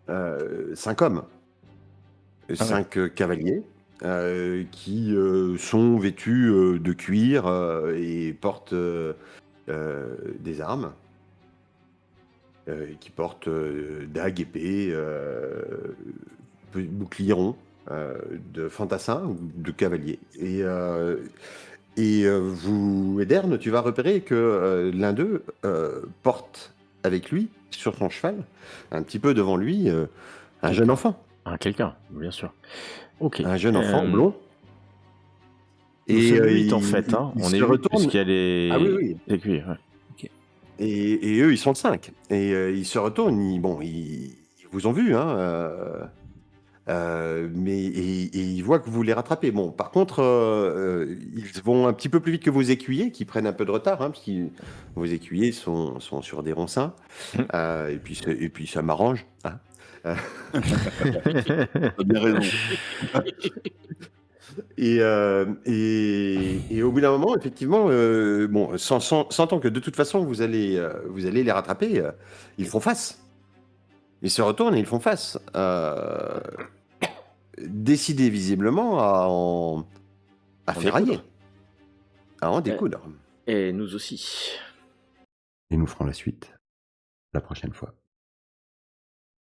[SPEAKER 6] 5 hommes, 5 cavaliers qui sont vêtus de cuir et portent des armes, qui portent dagues, épées, boucliers ronds, de fantassins ou de cavaliers. Et vous, Edern, tu vas repérer que l'un d'eux porte avec lui, sur son cheval, un petit peu devant lui, un jeune enfant.
[SPEAKER 1] Quelqu'un, bien sûr. Ok.
[SPEAKER 6] Un jeune enfant blond.
[SPEAKER 1] Nous sommes 8 en
[SPEAKER 6] il-
[SPEAKER 1] fait, hein.
[SPEAKER 6] il
[SPEAKER 1] On
[SPEAKER 6] se
[SPEAKER 1] est 8
[SPEAKER 6] retourne.
[SPEAKER 1] puisqu'il y a les
[SPEAKER 6] Ah oui.
[SPEAKER 1] aiguilles. Ouais.
[SPEAKER 6] Et eux, ils sont 5. Et ils se retournent, ils vous ont vu, hein. Mais ils voient que vous les rattrapez. Bon, par contre, ils vont un petit peu plus vite que vos écuyers, qui prennent un peu de retard, hein, parce que vos écuyers sont sur des roncins. Et puis ça m'arrange. Hein.
[SPEAKER 3] T'as bien raison.
[SPEAKER 6] Et au bout d'un moment, effectivement, sentant que de toute façon vous allez les rattraper, ils font face. Ils se retournent et ils font face. Décidés visiblement à ferrailler, à en découdre.
[SPEAKER 1] Et nous aussi.
[SPEAKER 6] Et nous ferons la suite la prochaine fois.